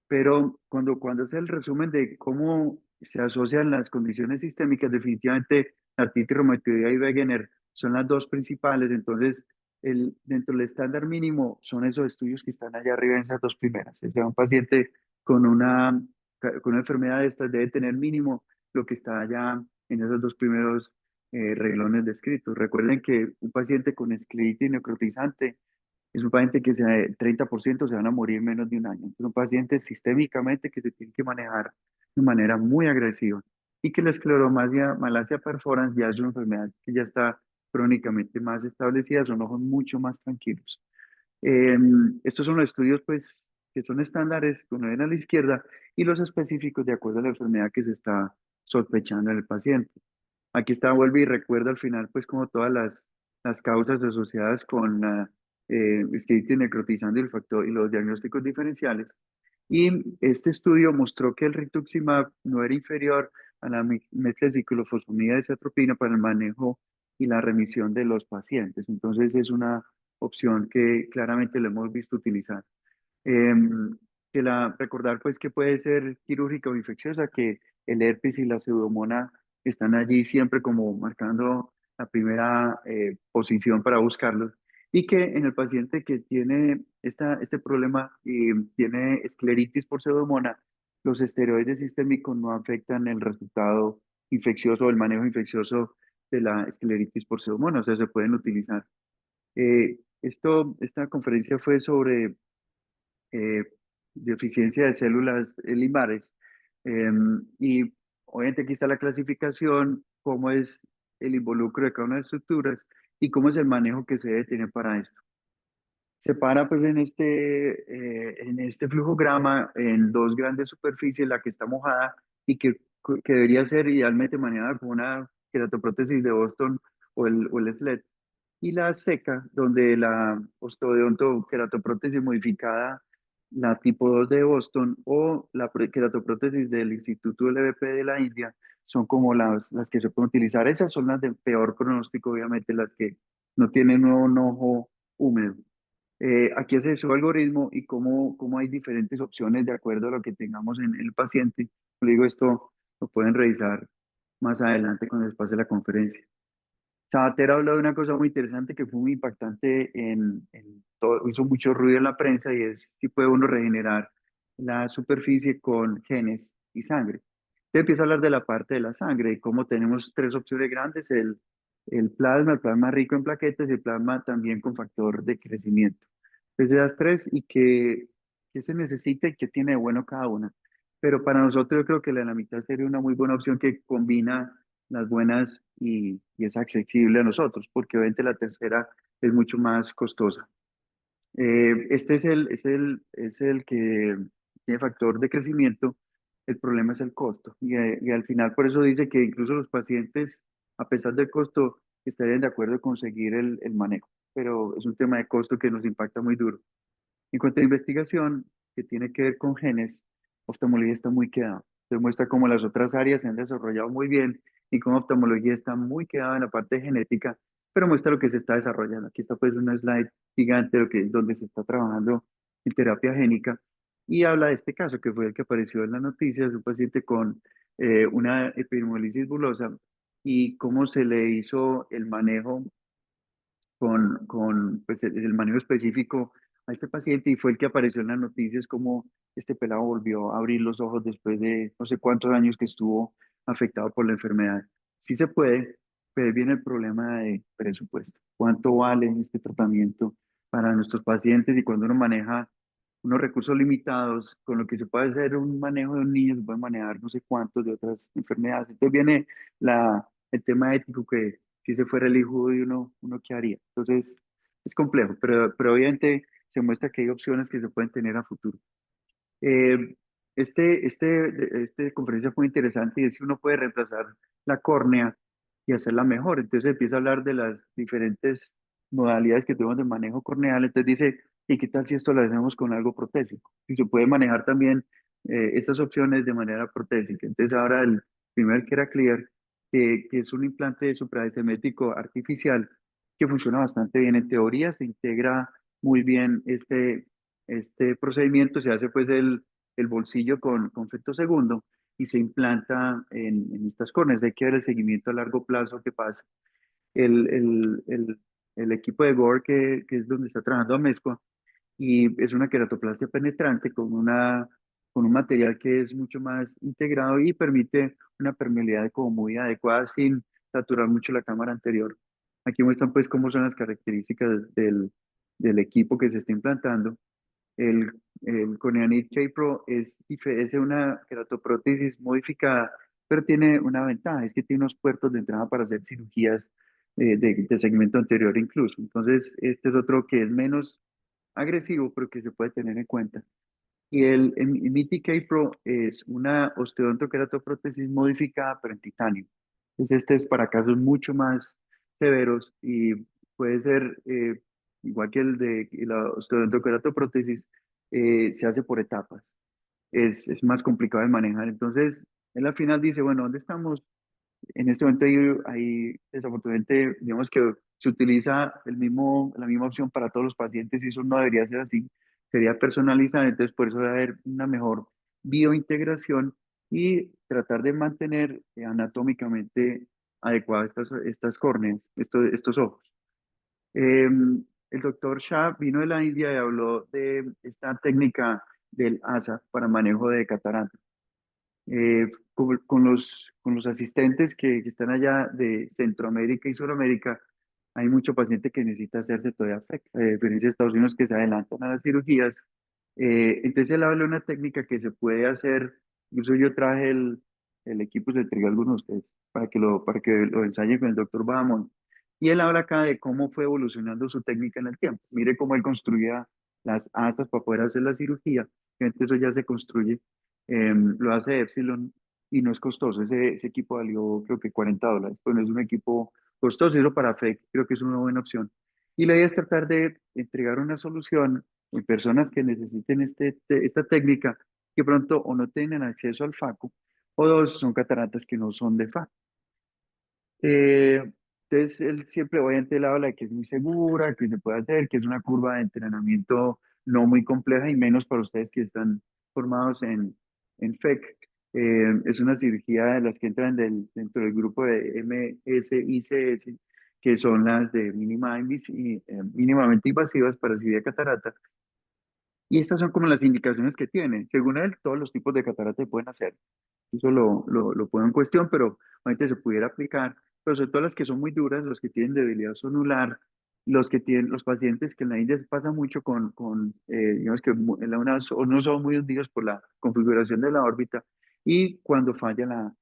Pero cuando hace el resumen de cómo se asocian las condiciones sistémicas, definitivamente la artritis reumatoidea y Wegener son las dos principales. Entonces, dentro del estándar mínimo son esos estudios que están allá arriba en esas dos primeras. O sea, un paciente con con una enfermedad de estas debe tener mínimo lo que está allá en esos dos primeros reglones descritos. Recuerden que un paciente con escleritis necrotizante es un paciente que el 30% se van a morir en menos de un año. Es un paciente sistémicamente que se tiene que manejar de manera muy agresiva y que la escleromasia malasia perforans ya es una enfermedad que ya está crónicamente más establecida, son ojos mucho más tranquilos. Eh, Estos son los estudios pues que son estándares que uno ven a la izquierda y los específicos de acuerdo a la enfermedad que se está sospechando en el paciente. Aquí está, vuelve y recuerda al final, pues, como todas las causas asociadas con esquelitis necrotizando y el factor y los diagnósticos diferenciales. Y este estudio mostró que el rituximab no era inferior a la mezcla de ciclofosfamida de atropina para el manejo y la remisión de los pacientes. Entonces, es una opción que claramente lo hemos visto utilizar. Em, Recordar pues que puede ser quirúrgica o infecciosa, que el herpes y la pseudomonas están allí siempre como marcando la primera posición para buscarlos y que en el paciente que tiene este problema y tiene escleritis por pseudomonas, los esteroides sistémicos no afectan el resultado infeccioso o el manejo infeccioso de la escleritis por pseudomonas, o sea, se pueden utilizar. Esta conferencia fue sobre eh, deficiencia de células limares. Y obviamente aquí está la clasificación, cómo es el involucro de cada una de las estructuras y cómo es el manejo que se debe tener para esto. Separa pues en este flujograma en dos grandes superficies, la que está mojada y que debería ser idealmente manejada con una queratoprótesis de Boston o el SLED, y la seca, donde la osteodonto queratoprótesis modificada, la tipo 2 de Boston o la queratoprótesis del Instituto LVP de la India, son como las que se pueden utilizar. Esas son las de peor pronóstico, obviamente, las que no tienen un ojo húmedo. Aquí hace su algoritmo y cómo hay diferentes opciones de acuerdo a lo que tengamos en el paciente. Como digo, esto lo pueden revisar más adelante cuando les pase la conferencia. Sabater habló de una cosa muy interesante que fue muy impactante en todo, hizo mucho ruido en la prensa y es si puede uno regenerar la superficie con genes y sangre. Te empieza a hablar de la parte de la sangre y cómo tenemos tres opciones grandes, el plasma rico en plaquetas y el plasma también con factor de crecimiento. Entonces, las tres y qué se necesita y qué tiene de bueno cada una. Pero para nosotros yo creo que la mitad sería una muy buena opción que combina las buenas y es accesible a nosotros, porque obviamente la tercera es mucho más costosa. Este es el que tiene factor de crecimiento, el problema es el costo. Y al final por eso dice que incluso los pacientes a pesar del costo, estarían de acuerdo en conseguir el manejo, pero es un tema de costo que nos impacta muy duro. En cuanto a investigación que tiene que ver con genes, oftalmología está muy quedada. Se muestra cómo las otras áreas se han desarrollado muy bien y cómo oftalmología está muy quedada en la parte de genética, pero muestra lo que se está desarrollando. Aquí está pues una slide gigante de donde se está trabajando en terapia génica y habla de este caso que fue el que apareció en las noticias, un paciente con una epidermolisis bulosa y cómo se le hizo el manejo con pues, el manejo específico a este paciente y fue el que apareció en las noticias como este pelado volvió a abrir los ojos después de no sé cuántos años que estuvo afectado por la enfermedad. Sí se puede, pero viene el problema de presupuesto. ¿Cuánto vale este tratamiento para nuestros pacientes? Y cuando uno maneja unos recursos limitados, con lo que se puede hacer un manejo de un niño, se puede manejar no sé cuántos de otras enfermedades. Entonces viene el tema ético que si se fuera el hijo de uno ¿qué haría? Entonces es complejo, pero obviamente se muestra que hay opciones que se pueden tener a futuro. Eh, esta conferencia fue interesante y es que uno puede reemplazar la córnea y hacerla mejor. Entonces empieza a hablar de las diferentes modalidades que tenemos de manejo corneal. Entonces dice, ¿y qué tal si esto lo hacemos con algo protésico? Y se puede manejar también estas opciones de manera protésica. Entonces ahora el primer que era Clear, que es un implante suprasemético artificial que funciona bastante bien. En teoría se integra muy bien este procedimiento, se hace pues el bolsillo con femtosegundo y se implanta en estas córneas. Hay que ver el seguimiento a largo plazo que pasa. El, el, el, el equipo de Gore, que es donde está trabajando Amezcua, y es una queratoplastia penetrante con un material que es mucho más integrado y permite una permeabilidad como muy adecuada sin saturar mucho la cámara anterior. Aquí muestran pues cómo son las características del equipo que se está implantando. El Coneanit K-Pro es una queratoprótesis modificada, pero tiene una ventaja, es que tiene unos puertos de entrada para hacer cirugías de segmento anterior incluso. Entonces, este es otro que es menos agresivo, pero que se puede tener en cuenta. Y el Miti K-Pro es una osteodontoqueratoprótesis modificada, pero en titanio. Entonces, este es para casos mucho más severos y puede ser, igual que el de la osteodontoqueratoprótesis, se hace por etapas. Es más complicado de manejar. Entonces, él al final dice, bueno, ¿dónde estamos? En este momento desafortunadamente, digamos que se utiliza la misma opción para todos los pacientes y eso no debería ser así, sería personalizar, entonces por eso debe haber una mejor biointegración y tratar de mantener anatómicamente adecuadas estas córneas, estos ojos. Eh, el doctor Shah vino de la India y habló de esta técnica del ASA para manejo de cataratas con los asistentes que están allá de Centroamérica y Sudamérica, hay mucho paciente que necesita hacerse todavía FEC, a diferencia de Estados Unidos que se adelantan a las cirugías. Entonces él habla de una técnica que se puede hacer, incluso yo traje el equipo, se lo entregué a algunos de ustedes para que lo ensayen con el doctor Bahamón. Y él habla acá de cómo fue evolucionando su técnica en el tiempo. Mire cómo él construía las astas para poder hacer la cirugía. Entonces eso ya se construye lo hace Epsilon y no es costoso. Ese equipo valió creo que $40, pues no es un equipo costoso, y eso para FEC creo que es una buena opción. Y la idea es tratar de entregar una solución en personas que necesiten esta técnica que pronto o no tienen acceso al FACO o dos son cataratas que no son de FACO. Eh, entonces, él siempre obviamente él habla de que es muy segura, que se puede hacer, que es una curva de entrenamiento no muy compleja y menos para ustedes que están formados en FEC. Es una cirugía de las que entran dentro del grupo de MSICS, que son las de mínimamente invasivas para cirugía de catarata. Y estas son como las indicaciones que tienen. Según él, todos los tipos de catarata se pueden hacer. Eso lo pongo en cuestión, pero obviamente se pudiera aplicar, pero sobre todo las que son muy duras, los que tienen debilidad sonular, los que tienen, los pacientes que en la India se pasa mucho digamos que no son muy hundidos por la configuración de la órbita y cuando falla la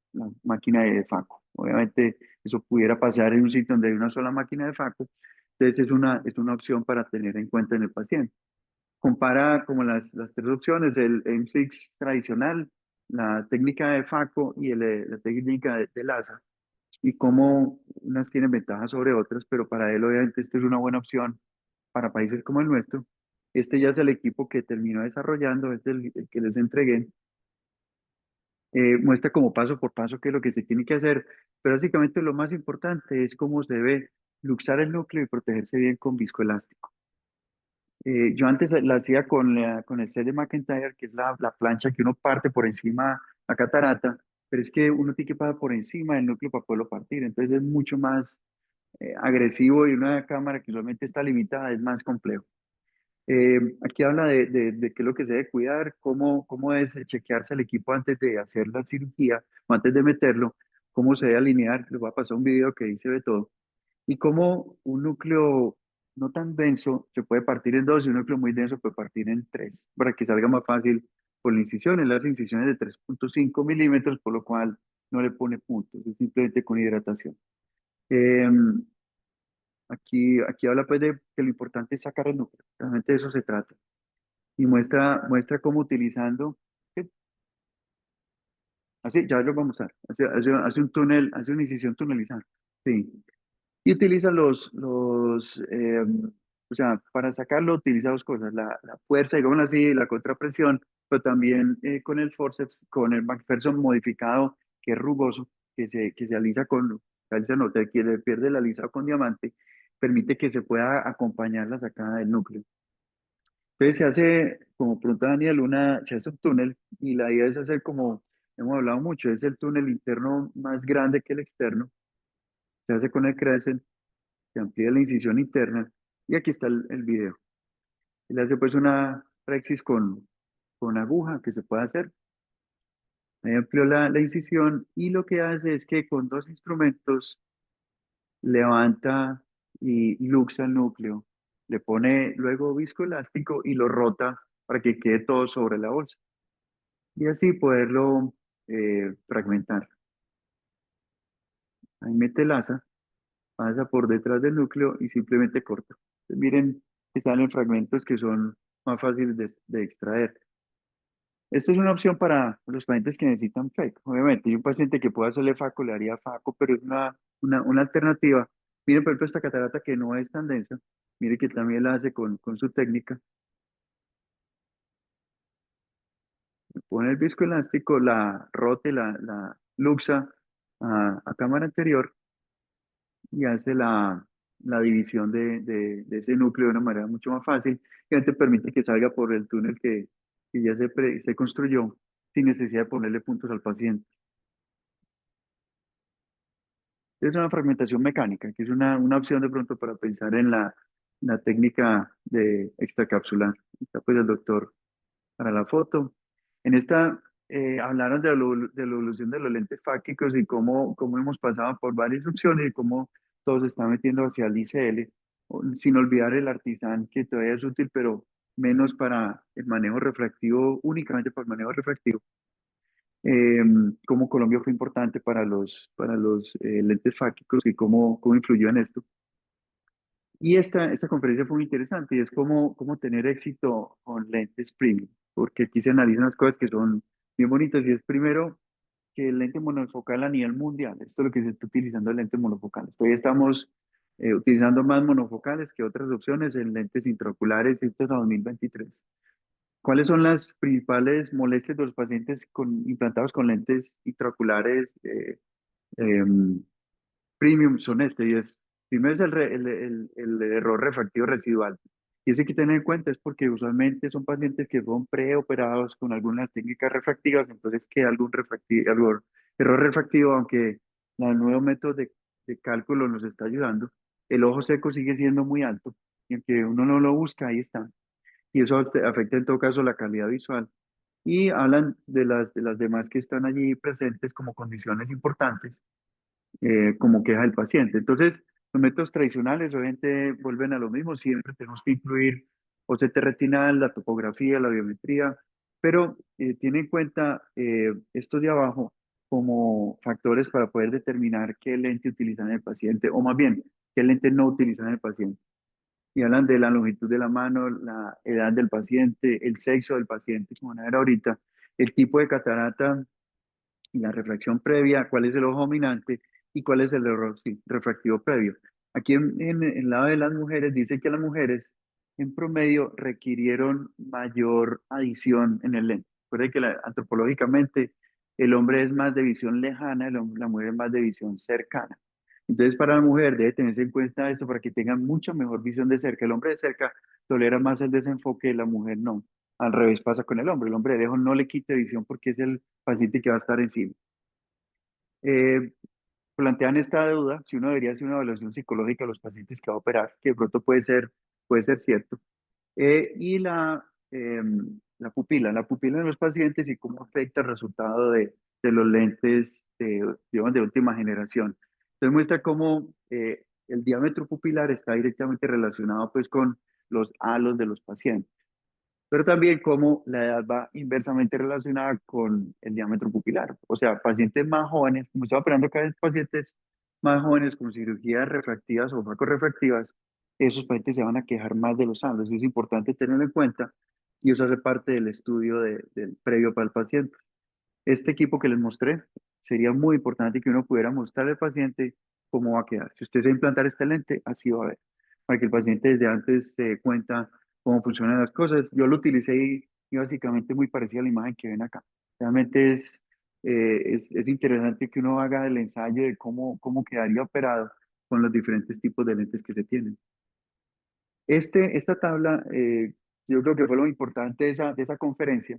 máquina de FACO. Obviamente eso pudiera pasar en un sitio donde hay una sola máquina de FACO, entonces es una opción para tener en cuenta en el paciente. Compara como las tres opciones, el M6 tradicional, la técnica de FACO y la técnica de LASA. y cómo unas tienen ventajas sobre otras, pero para él obviamente esto es una buena opción para países como el nuestro. Este ya es el equipo que terminó desarrollando, es el que les entregué. Muestra como paso por paso qué es lo que se tiene que hacer, pero básicamente lo más importante es cómo se debe luxar el núcleo y protegerse bien con viscoelástico. Yo antes la hacía con el set de McIntyre, que es la plancha que uno parte por encima la catarata, pero es que uno tiene que pasar por encima del núcleo para poderlo partir, entonces es mucho más agresivo y una cámara que solamente está limitada es más complejo. Aquí habla de qué es lo que se debe cuidar, cómo es chequearse el equipo antes de hacer la cirugía o antes de meterlo, cómo se debe alinear. Les voy a pasar un video que dice de todo. Y cómo un núcleo no tan denso se puede partir en dos y un núcleo muy denso puede partir en tres para que salga más fácil por la incisión. Él hace incisiones de 3,5 milímetros, por lo cual no le pone puntos, es simplemente con hidratación. Eh, aquí habla pues de que lo importante es sacar el núcleo, realmente de eso se trata y muestra cómo utilizando, ¿sí? Así, ya lo vamos a ver, hace un túnel, hace una incisión tunelizada, sí, y utiliza o sea, para sacarlo utiliza dos cosas, la fuerza, digamos así, la contrapresión, pero también con el forceps, con el McPherson modificado, que es rugoso, que se alisa con, se no, que le pierde el alisado con diamante, permite que se pueda acompañar la sacada del núcleo. Entonces se hace, como pregunta Daniel, se hace un túnel y la idea es hacer como hemos hablado mucho, es el túnel interno más grande que el externo. Se hace con el Crescent, se amplía la incisión interna y aquí está el video. Le hace pues una praxis con aguja que se puede hacer. Ahí amplió la incisión y lo que hace es que con dos instrumentos levanta y luxa el núcleo, le pone luego viscoelástico y lo rota para que quede todo sobre la bolsa. Y así poderlo fragmentar. Ahí mete el asa, pasa por detrás del núcleo y simplemente corta. Entonces, miren que salen fragmentos que son más fáciles de extraer. Esto es una opción para los pacientes que necesitan FEC. Obviamente, hay un paciente que pueda hacerle FACO, le haría FACO, pero es una alternativa. Miren, por ejemplo, esta catarata que no es tan densa. Mire que también la hace con su técnica. Pone el viscoelástico, la rote, la luxa a cámara anterior y hace la división de ese núcleo de una manera mucho más fácil y te permite que salga por el túnel que ya se construyó sin necesidad de ponerle puntos al paciente. Es una fragmentación mecánica, que es una opción de pronto para pensar en la técnica de extracapsular. Está pues el doctor para la foto. En esta hablaron de la evolución de los lentes fácticos y cómo hemos pasado por varias opciones y cómo todo se está metiendo hacia el ICL, sin olvidar el artesán que todavía es útil, pero menos para el manejo refractivo, únicamente para el manejo refractivo. Eh, Cómo Colombia fue importante para los lentes fácticos y cómo influyó en esto. Y esta conferencia fue muy interesante y es cómo tener éxito con lentes premium, porque aquí se analizan las cosas que son bien bonitas y es primero que el lente monofocal a nivel mundial, esto es lo que se está utilizando el lente monofocal. Todavía estamos utilizando más monofocales que otras opciones en lentes intraoculares, esto es a 2023. ¿Cuáles son las principales molestias de los pacientes implantados con lentes intraoculares em, premium? Son y es, primero es el error refractivo residual. Y eso hay que tener en cuenta, es porque usualmente son pacientes que fueron preoperados con algunas técnicas refractivas, entonces queda algún error refractivo, aunque el nuevo método de cálculo nos está ayudando. El ojo seco sigue siendo muy alto, y aunque uno no lo busca, ahí está. Y eso afecta en todo caso la calidad visual. Y hablan de las demás que están allí presentes como condiciones importantes como queja del paciente. Entonces, los métodos tradicionales obviamente vuelven a lo mismo, siempre tenemos que incluir OCT retinal, la topografía, la biometría, pero tiene en cuenta estos de abajo como factores para poder determinar qué lente utilizan en el paciente, o más bien, qué lente no utilizan en el paciente. Y hablan de la longitud de la mano, la edad del paciente, el sexo del paciente, como van a ver ahorita, el tipo de catarata y la refracción previa, cuál es el ojo dominante ¿Y cuál es el error? Sí, refractivo previo. Aquí en el lado de las mujeres dice que las mujeres en promedio requirieron mayor adición en el lente. Recuerde que antropológicamente el hombre es más de visión lejana, la mujer es más de visión cercana. Entonces, para la mujer debe tenerse en cuenta esto para que tenga mucha mejor visión de cerca. El hombre de cerca tolera más el desenfoque, la mujer no. Al revés pasa con el hombre de lejos no le quite visión porque es el paciente que va a estar encima. Eh, Plantean esta duda si uno debería hacer una evaluación psicológica a los pacientes que va a operar, que de pronto puede ser cierto. Y la pupila de los pacientes y cómo afecta el resultado de los lentes digamos, de última generación. Entonces muestra cómo el diámetro pupilar está directamente relacionado pues con los halos de los pacientes, pero también cómo la edad va inversamente relacionada con el diámetro pupilar. O sea, pacientes más jóvenes, como estaba operando cada vez pacientes más jóvenes con cirugías refractivas o refractivas, esos pacientes se van a quejar más de los halos. Eso es importante tenerlo en cuenta y eso hace parte del estudio del previo para el paciente. Este equipo que les mostré, sería muy importante que uno pudiera mostrarle al paciente cómo va a quedar. Si usted se va a implantar este lente, así va a ver, para que el paciente desde antes se dé cuenta cómo funcionan las cosas. Yo lo utilicé y básicamente muy parecida a la imagen que ven acá. Realmente es interesante que uno haga el ensayo de cómo quedaría operado con los diferentes tipos de lentes que se tienen. Esta tabla, yo creo que fue lo importante de esa conferencia.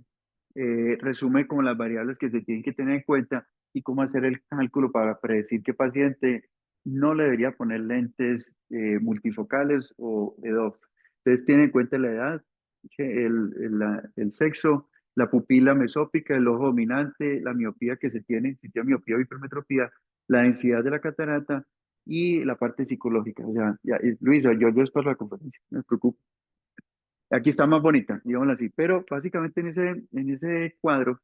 Resume como las variables que se tienen que tener en cuenta y cómo hacer el cálculo para predecir qué paciente no le debería poner lentes multifocales o EDOF. Entonces, tienen en cuenta la edad, el sexo, la pupila mesópica, el ojo dominante, la miopía que se tiene, si tiene miopía o hipermetropía, la densidad de la catarata y la parte psicológica. O sea, Luis, yo espero la conferencia, no me preocupo. Aquí está más bonita, digámoslo así, pero básicamente en ese cuadro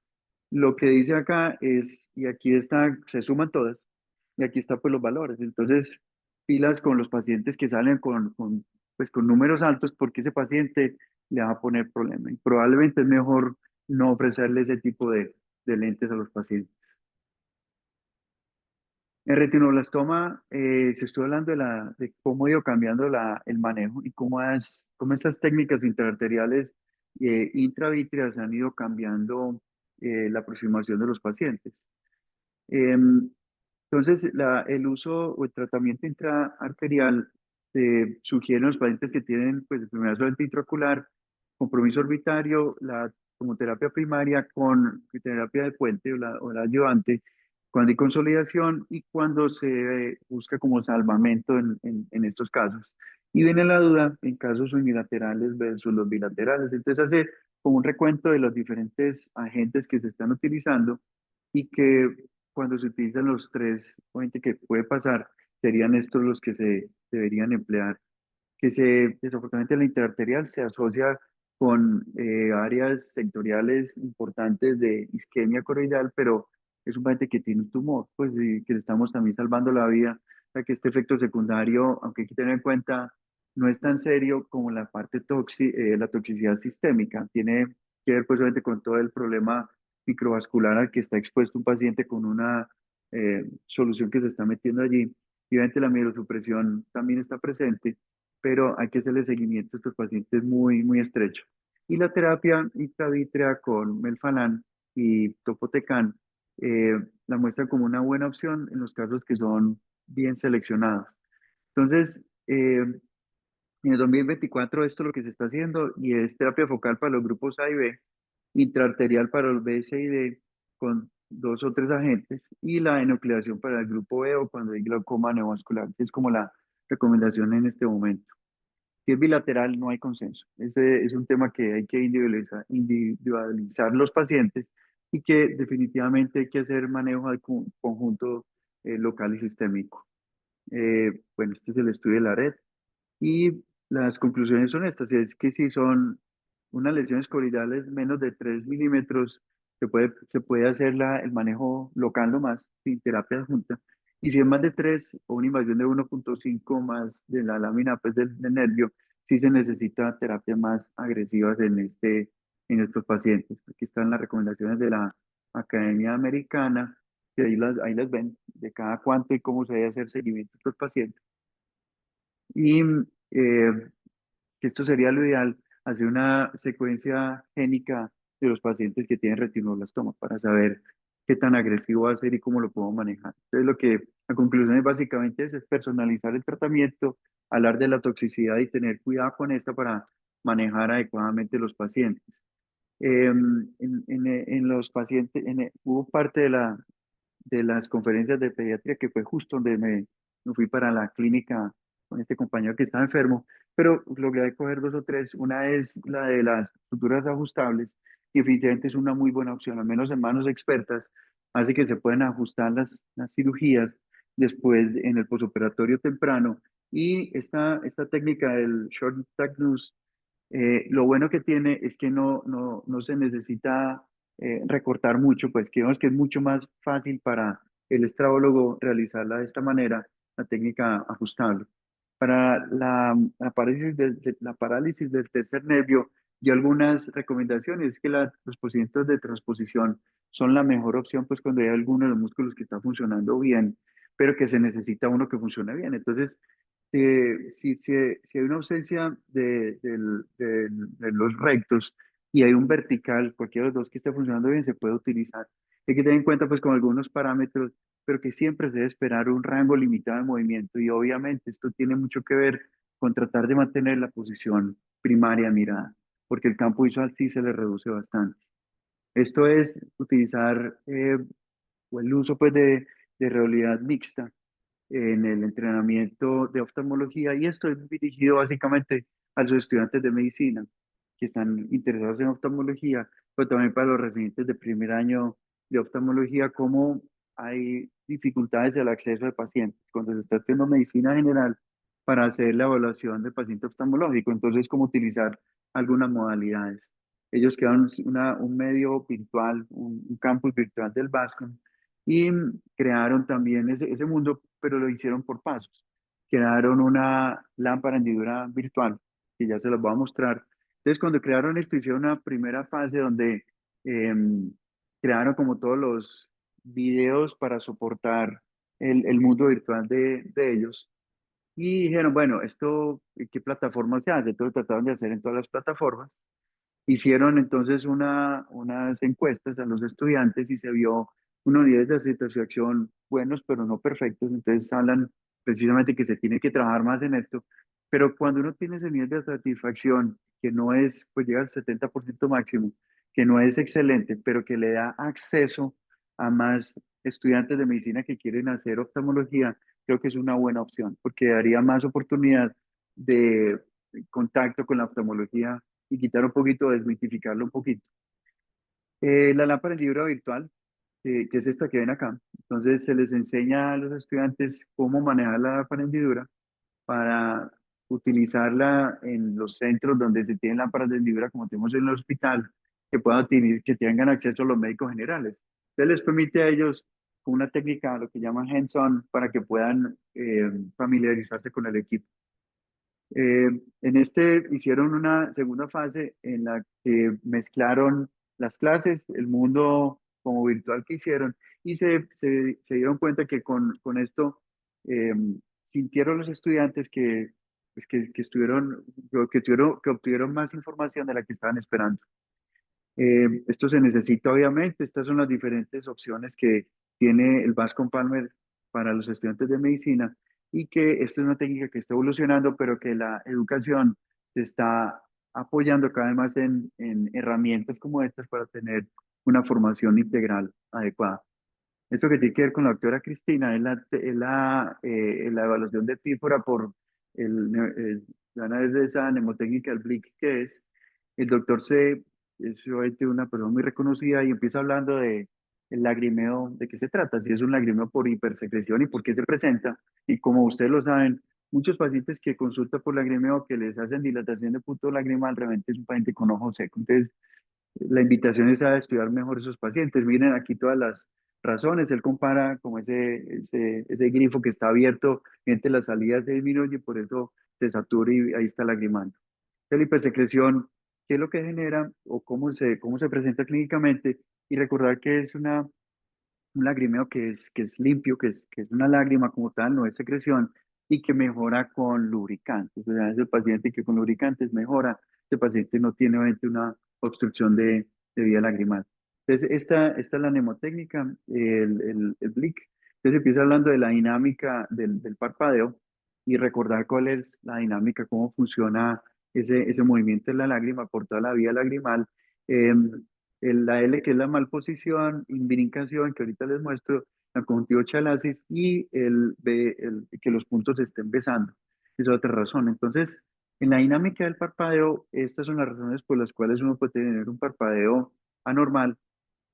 lo que dice acá es, y aquí está, se suman todas, y aquí está pues los valores. Entonces, pilas con los pacientes que salen pues, con números altos porque ese paciente le va a poner problema y probablemente es mejor no ofrecerle ese tipo de lentes a los pacientes. En retinoblastoma se estuvo hablando de cómo ha ido cambiando el manejo y cómo estas técnicas intraarteriales intravítreas han ido cambiando la aproximación de los pacientes. Em, entonces, el uso o el tratamiento intraarterial se sugiere en los pacientes que tienen pues, enfermedad solamente intraocular, compromiso orbitario, la tomoterapia primaria con terapia de puente o la ayudante, cuando hay consolidación y cuando se busca como salvamento en estos casos. Y viene la duda en casos unilaterales versus los bilaterales. Entonces, hace como un recuento de los diferentes agentes que se están utilizando y que cuando se utilizan los tres, obviamente que puede pasar, serían estos los que se deberían emplear, que desafortunadamente la interarterial se asocia con áreas sectoriales importantes de isquemia coroidal, pero es un paciente que tiene un tumor, pues y que le estamos también salvando la vida, o sea que este efecto secundario, aunque hay que tener en cuenta, no es tan serio como la parte la toxicidad sistémica, tiene que ver pues obviamente con todo el problema microvascular al que está expuesto un paciente con una solución que se está metiendo allí. Y obviamente la mielosupresión también está presente, pero hay que hacerle seguimiento a estos pacientes muy estrecho. Y la terapia intravítrea con melfalán y topotecan eh, la muestran como una buena opción en los casos que son bien seleccionados. Entonces, en el 2024 esto es lo que se está haciendo y es terapia focal para los grupos A y B, intraarterial para los B, C y D con dos o tres agentes y la enucleación para el grupo E o cuando hay glaucoma neovascular. Es como la recomendación en este momento. Si es bilateral, no hay consenso. Ese es un tema que hay que individualizar los pacientes y que definitivamente hay que hacer manejo al conjunto local y sistémico. Bueno, este es el estudio de la red. Y las conclusiones son estas, es que si son unas lesiones coroidales menos de 3 milímetros, se puede hacer el manejo local nomás, sin terapia junta. Y si es más de 3 o una invasión de 1,5 más de la lámina pues, del nervio, sí se necesita terapias más agresivas en estos pacientes. Aquí están las recomendaciones de la Academia Americana y ahí las ven, de cada cuánto y cómo se debe hacer seguimiento a estos pacientes. Y que esto sería lo ideal, hacer una secuencia génica de los pacientes que tienen retinoblastoma para saber qué tan agresivo va a ser y cómo lo podemos manejar. Entonces, la conclusión es básicamente es personalizar el tratamiento, hablar de la toxicidad y tener cuidado con esta para manejar adecuadamente los pacientes. En los pacientes, hubo parte de las conferencias de pediatría, que fue justo donde me fui para la clínica con este compañero que estaba enfermo, pero logré coger dos o tres. Una es la de las suturas ajustables, y definitivamente es una muy buena opción, al menos en manos expertas, hace que se pueden ajustar las cirugías después en el posoperatorio temprano. Y esta técnica del short tacnus, lo bueno que tiene es que no se necesita recortar mucho, pues que vemos que es mucho más fácil para el estrabólogo realizarla de esta manera, la técnica ajustable. Para la parálisis del tercer nervio, y algunas recomendaciones es que los procedimientos de transposición son la mejor opción, pues cuando hay alguno de los músculos que está funcionando bien, pero que se necesita uno que funcione bien. Entonces, si hay una ausencia de los rectos y hay un vertical, cualquiera de los dos que esté funcionando bien, se puede utilizar. Hay que tener en cuenta pues con algunos parámetros, pero que siempre se debe esperar un rango limitado de movimiento, y obviamente esto tiene mucho que ver con tratar de mantener la posición primaria mirada, porque el campo visual sí se le reduce bastante. Esto es utilizar o el uso pues de realidad mixta en el entrenamiento de oftalmología, y esto es dirigido básicamente a los estudiantes de medicina que están interesados en oftalmología, pero también para los residentes de primer año de oftalmología, como hay dificultades del acceso de pacientes cuando se está haciendo medicina general para hacer la evaluación del paciente oftalmológico. Entonces, cómo utilizar algunas modalidades. Ellos crearon un medio virtual, un campus virtual del Bascom, y crearon también ese mundo, pero lo hicieron por pasos. Crearon una lámpara hendidura virtual, que ya se los voy a mostrar. Entonces, cuando crearon esto, hicieron una primera fase donde em, crearon como todos los videos para soportar el mundo virtual de ellos. Y dijeron, bueno, esto, ¿en qué plataforma se hace? Entonces trataron de hacer en todas las plataformas. Hicieron entonces unas encuestas a los estudiantes y se vio unos niveles de satisfacción buenos, pero no perfectos. Entonces hablan precisamente que se tiene que trabajar más en esto. Pero cuando uno tiene ese nivel de satisfacción, que no es, pues llega al 70% máximo, que no es excelente, pero que le da acceso a más estudiantes de medicina que quieren hacer oftalmología, creo que es una buena opción, porque daría más oportunidad de contacto con la oftalmología y quitar un poquito, desmitificarlo un poquito. La lámpara en libro virtual, que es esta que ven acá. Entonces se les enseña a los estudiantes cómo manejar la lámpara en hendidura para utilizarla en los centros donde se tienen lámparas de hendidura, como tenemos en el hospital, que tengan acceso a los médicos generales. Entonces les permite a ellos con una técnica, lo que llaman hands-on, para que puedan familiarizarse con el equipo. En este hicieron una segunda fase en la que mezclaron las clases, el mundo como virtual que hicieron, y se dieron cuenta que con esto eh, sintieron los estudiantes que, pues que que obtuvieron más información de la que estaban esperando. Esto se necesita obviamente, estas son las diferentes opciones que tiene el Bascom Palmer para los estudiantes de medicina, y que esta es una técnica que está evolucionando, pero que la educación se está apoyando cada vez más en herramientas como estas para tener una formación integral adecuada. Esto que tiene que ver con la doctora Cristina es la evaluación de pífora por la análisis de esa mnemotécnica, el BLIC, que el doctor C es obviamente una persona muy reconocida y empieza hablando de el lagrimeo, de qué se trata, si es un lagrimeo por hipersecreción y por qué se presenta. Y como ustedes lo saben, muchos pacientes que consultan por lagrimeo, que les hacen dilatación de punto lagrimal, realmente es un paciente con ojo seco. Entonces, la invitación es a estudiar mejor esos pacientes. Miren aquí todas las razones. Él compara como ese grifo que está abierto entre las salidas de disminuye y por eso se satura y ahí está lagrimando. La hipersecreción, ¿qué es lo que genera o cómo se presenta clínicamente? Y recordar que es un lagrimeo que es limpio, que es una lágrima como tal, no es secreción, y que mejora con lubricantes. O sea, es el paciente que con lubricantes mejora, este paciente no tiene obviamente una obstrucción de vía lagrimal. Entonces, esta es la mnemotécnica, el BLIC. Entonces empieza hablando de la dinámica del parpadeo y recordar cuál es la dinámica, cómo funciona ese movimiento de la lágrima por toda la vía lagrimal. Em, la L, que es la malposición, imbricación, que ahorita les muestro, la conjuntivo chalasis, y el B, que los puntos se estén besando. Esa es otra razón. Entonces, en la dinámica del parpadeo, estas son las razones por las cuales uno puede tener un parpadeo anormal,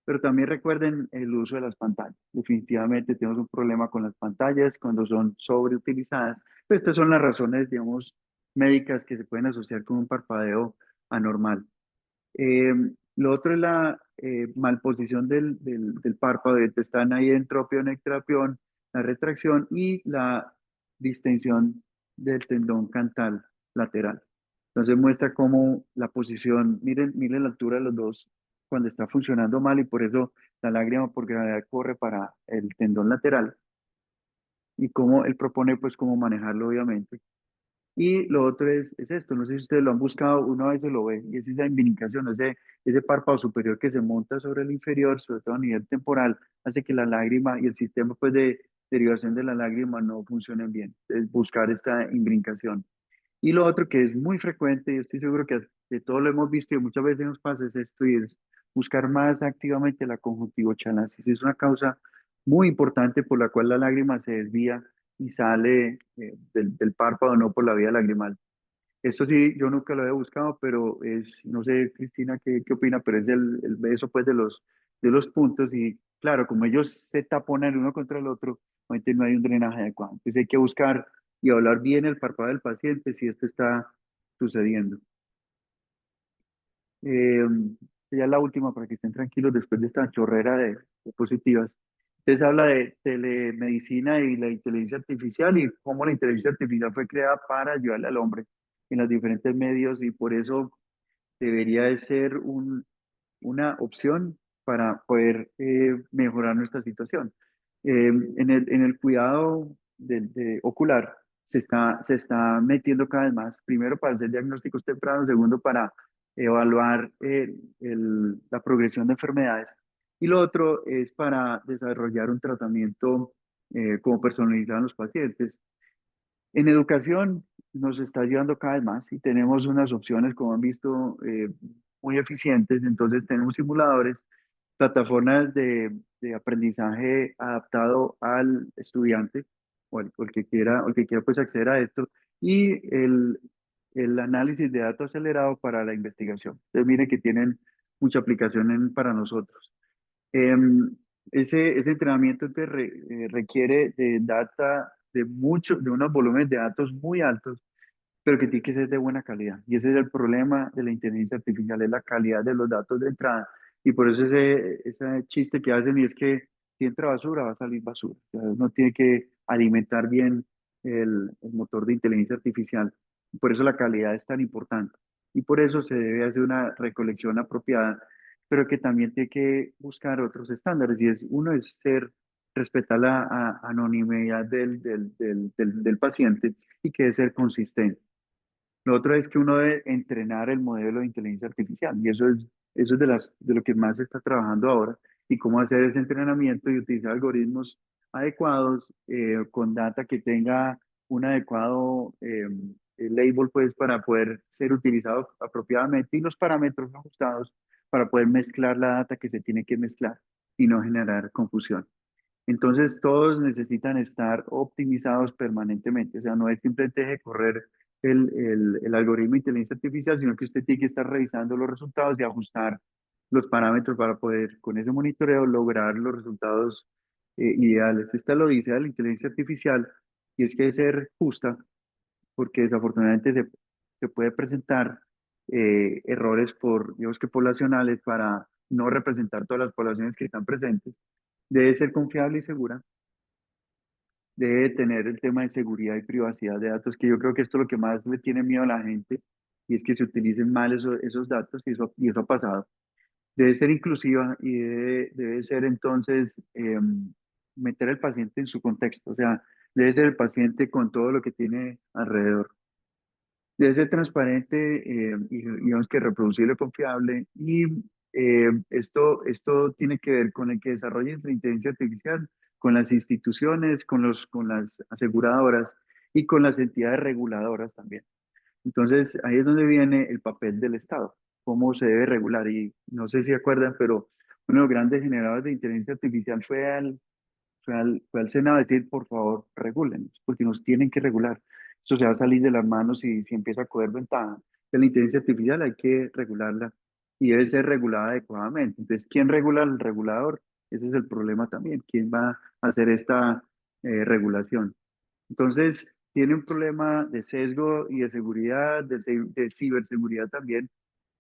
pero también recuerden el uso de las pantallas. Definitivamente tenemos un problema con las pantallas cuando son sobreutilizadas. Pero estas son las razones, digamos, médicas que se pueden asociar con un parpadeo anormal. Eh, lo otro es la malposición del párpado, están ahí entropión, ectrapión, la retracción y la distensión del tendón cantal lateral. Entonces muestra cómo la posición, miren la altura de los dos cuando está funcionando mal y por eso la lágrima por gravedad corre para el tendón lateral y cómo él propone pues cómo manejarlo obviamente. Y lo otro es esto, no sé si ustedes lo han buscado, uno a veces lo ve, y es esa imbricación, ese párpado superior que se monta sobre el inferior, sobre todo a nivel temporal, hace que la lágrima y el sistema pues, de derivación de la lágrima no funcionen bien. Es buscar esta imbricación. Y lo otro que es muy frecuente, y estoy seguro que todos lo hemos visto y muchas veces nos pasa, es esto, y es buscar más activamente la conjuntivochalasis. Es una causa muy importante por la cual la lágrima se desvía y sale del párpado, no por la vía lagrimal. Esto sí, yo nunca lo he buscado, pero no sé, Cristina, qué opina, pero es el beso pues de los puntos y claro, como ellos se taponan el uno contra el otro, obviamente no hay un drenaje adecuado. Entonces hay que buscar y hablar bien el párpado del paciente si esto está sucediendo. Eh, ya la última para que estén tranquilos después de esta chorrera de diapositivas. Entonces habla de telemedicina y la inteligencia artificial y cómo la inteligencia artificial fue creada para ayudarle al hombre en los diferentes medios y por eso debería de ser una opción para poder mejorar nuestra situación. En el cuidado ocular se está metiendo cada vez más, primero para hacer diagnósticos tempranos, segundo para evaluar la progresión de enfermedades y lo otro es para desarrollar un tratamiento como personalizado en los pacientes. En educación nos está ayudando cada vez más y tenemos unas opciones, como han visto, muy eficientes. Entonces tenemos simuladores, plataformas de aprendizaje adaptado al estudiante o el que quiera pues acceder a esto y el análisis de datos acelerado para la investigación. Entonces miren que tienen mucha aplicación para nosotros. Em, ese entrenamiento requiere de data, de unos volúmenes de datos muy altos, pero que tiene que ser de buena calidad. Y ese es el problema de la inteligencia artificial, es la calidad de los datos de entrada. Y por eso ese chiste que hacen y es que si entra basura, va a salir basura. O sea, uno tiene que alimentar bien el motor de inteligencia artificial. Por eso la calidad es tan importante. Y por eso se debe hacer una recolección apropiada, pero que también tiene que buscar otros estándares. Y uno es respetar la anonimidad del paciente y que debe ser consistente. Lo otro es que uno debe entrenar el modelo de inteligencia artificial y eso es de lo que más se está trabajando ahora y cómo hacer ese entrenamiento y utilizar algoritmos adecuados con data que tenga un adecuado label pues para poder ser utilizado apropiadamente y los parámetros ajustados para poder mezclar la data que se tiene que mezclar y no generar confusión. Entonces, todos necesitan estar optimizados permanentemente. O sea, no es simplemente deje correr el algoritmo de inteligencia artificial, sino que usted tiene que estar revisando los resultados y ajustar los parámetros para poder, con ese monitoreo, lograr los resultados ideales. Esta lo dice la inteligencia artificial y es que debe ser justa, porque desafortunadamente se puede presentar errores digamos que poblacionales para no representar todas las poblaciones que están presentes. Debe ser confiable y segura, debe tener el tema de seguridad y privacidad de datos, que yo creo que esto es lo que más le tiene miedo a la gente, y es que se utilicen mal esos datos, y eso ha pasado. debe ser inclusiva y debe ser entonces meter al paciente en su contexto, o sea, debe ser el paciente con todo lo que tiene alrededor. Debe ser transparente y digamos que reproducible, confiable. Y esto tiene que ver con el que desarrolle la inteligencia artificial, con las instituciones, con las aseguradoras y con las entidades reguladoras también. Entonces, ahí es donde viene el papel del Estado, cómo se debe regular. Y no sé si acuerdan, pero uno de los grandes generadores de inteligencia artificial fue al Senado a decir, por favor, regúlenos, porque nos tienen que regular. Eso se va a salir de las manos si empieza a coger ventaja de la inteligencia artificial, hay que regularla y debe ser regulada adecuadamente. Entonces, ¿quién regula al regulador? Ese es el problema también. ¿Quién va a hacer esta regulación? Entonces, tiene un problema de sesgo y de seguridad, de ciberseguridad también,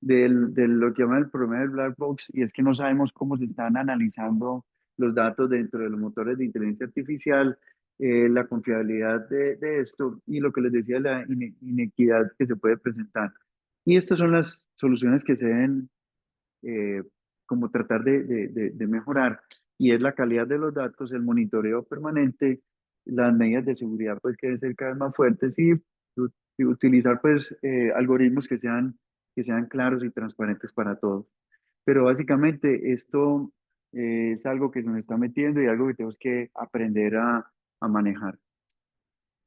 de lo que llaman el problema del black box, y es que no sabemos cómo se están analizando los datos dentro de los motores de inteligencia artificial, la confiabilidad de esto y lo que les decía, la inequidad que se puede presentar. Y estas son las soluciones que se deben eh, como tratar de mejorar, y es la calidad de los datos, el monitoreo permanente, las medidas de seguridad pues que deben ser cada vez más fuertes y utilizar pues algoritmos que sean claros y transparentes para todos. Pero básicamente esto es algo que se nos está metiendo y algo que tenemos que aprender a manejar.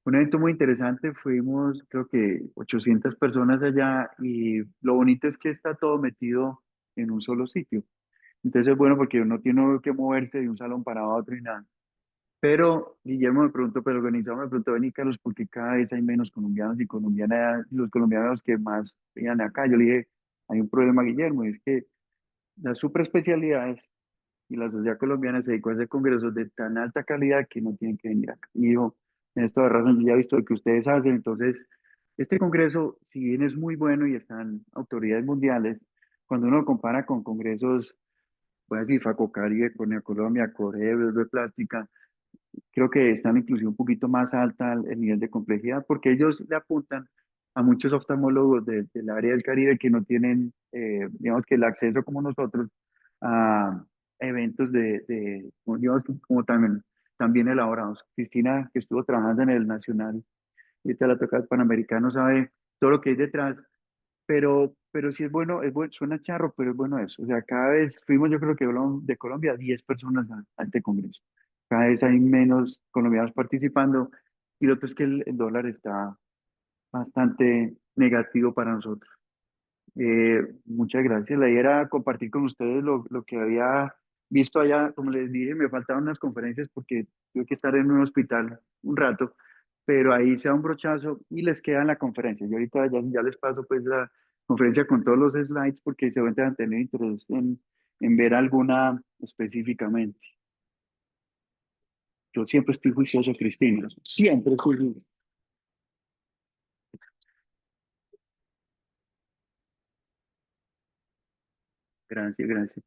Un evento muy interesante, fuimos creo que 800 personas allá y lo bonito es que está todo metido en un solo sitio. Entonces es bueno porque uno tiene que moverse de un salón para otro y nada. Pero Guillermo me preguntó, pero el organizador me preguntó, ven Carlos, ¿por qué cada vez hay menos colombianos y colombianas, los colombianos que más vienen acá? Yo le dije, hay un problema, Guillermo, y es que las superespecialidades y la sociedad colombiana se dedicó a hacer congresos de tan alta calidad que no tienen que venir acá. Y dijo, en esto de razón, yo ya he visto lo que ustedes hacen, entonces, este congreso, si bien es muy bueno y están autoridades mundiales, cuando uno lo compara con congresos, voy a decir, Facocari, Cornea Colombia, Coreo, de Plástica, creo que están inclusive un poquito más alta el nivel de complejidad, porque ellos le apuntan a muchos oftalmólogos del área del Caribe que no tienen, digamos que el acceso como nosotros a eventos digamos, como también elaborados. Cristina, que estuvo trabajando en el Nacional, y te la toca el Panamericano, sabe todo lo que hay detrás, pero sí es bueno, suena charro, pero es bueno eso. O sea, cada vez fuimos, yo creo que de Colombia, 10 personas a este congreso. Cada vez hay menos colombianos participando y lo otro es que el dólar está bastante negativo para nosotros. Muchas gracias. La idea era compartir con ustedes lo que había visto allá. Como les dije, me faltaban unas conferencias porque tuve que estar en un hospital un rato, pero ahí se da un brochazo y les queda la conferencia. Yo ahorita ya les paso pues la conferencia con todos los slides porque se van a tener interés en ver alguna específicamente. Yo siempre estoy juicioso, Cristina. Siempre estoy juicioso. Gracias, gracias.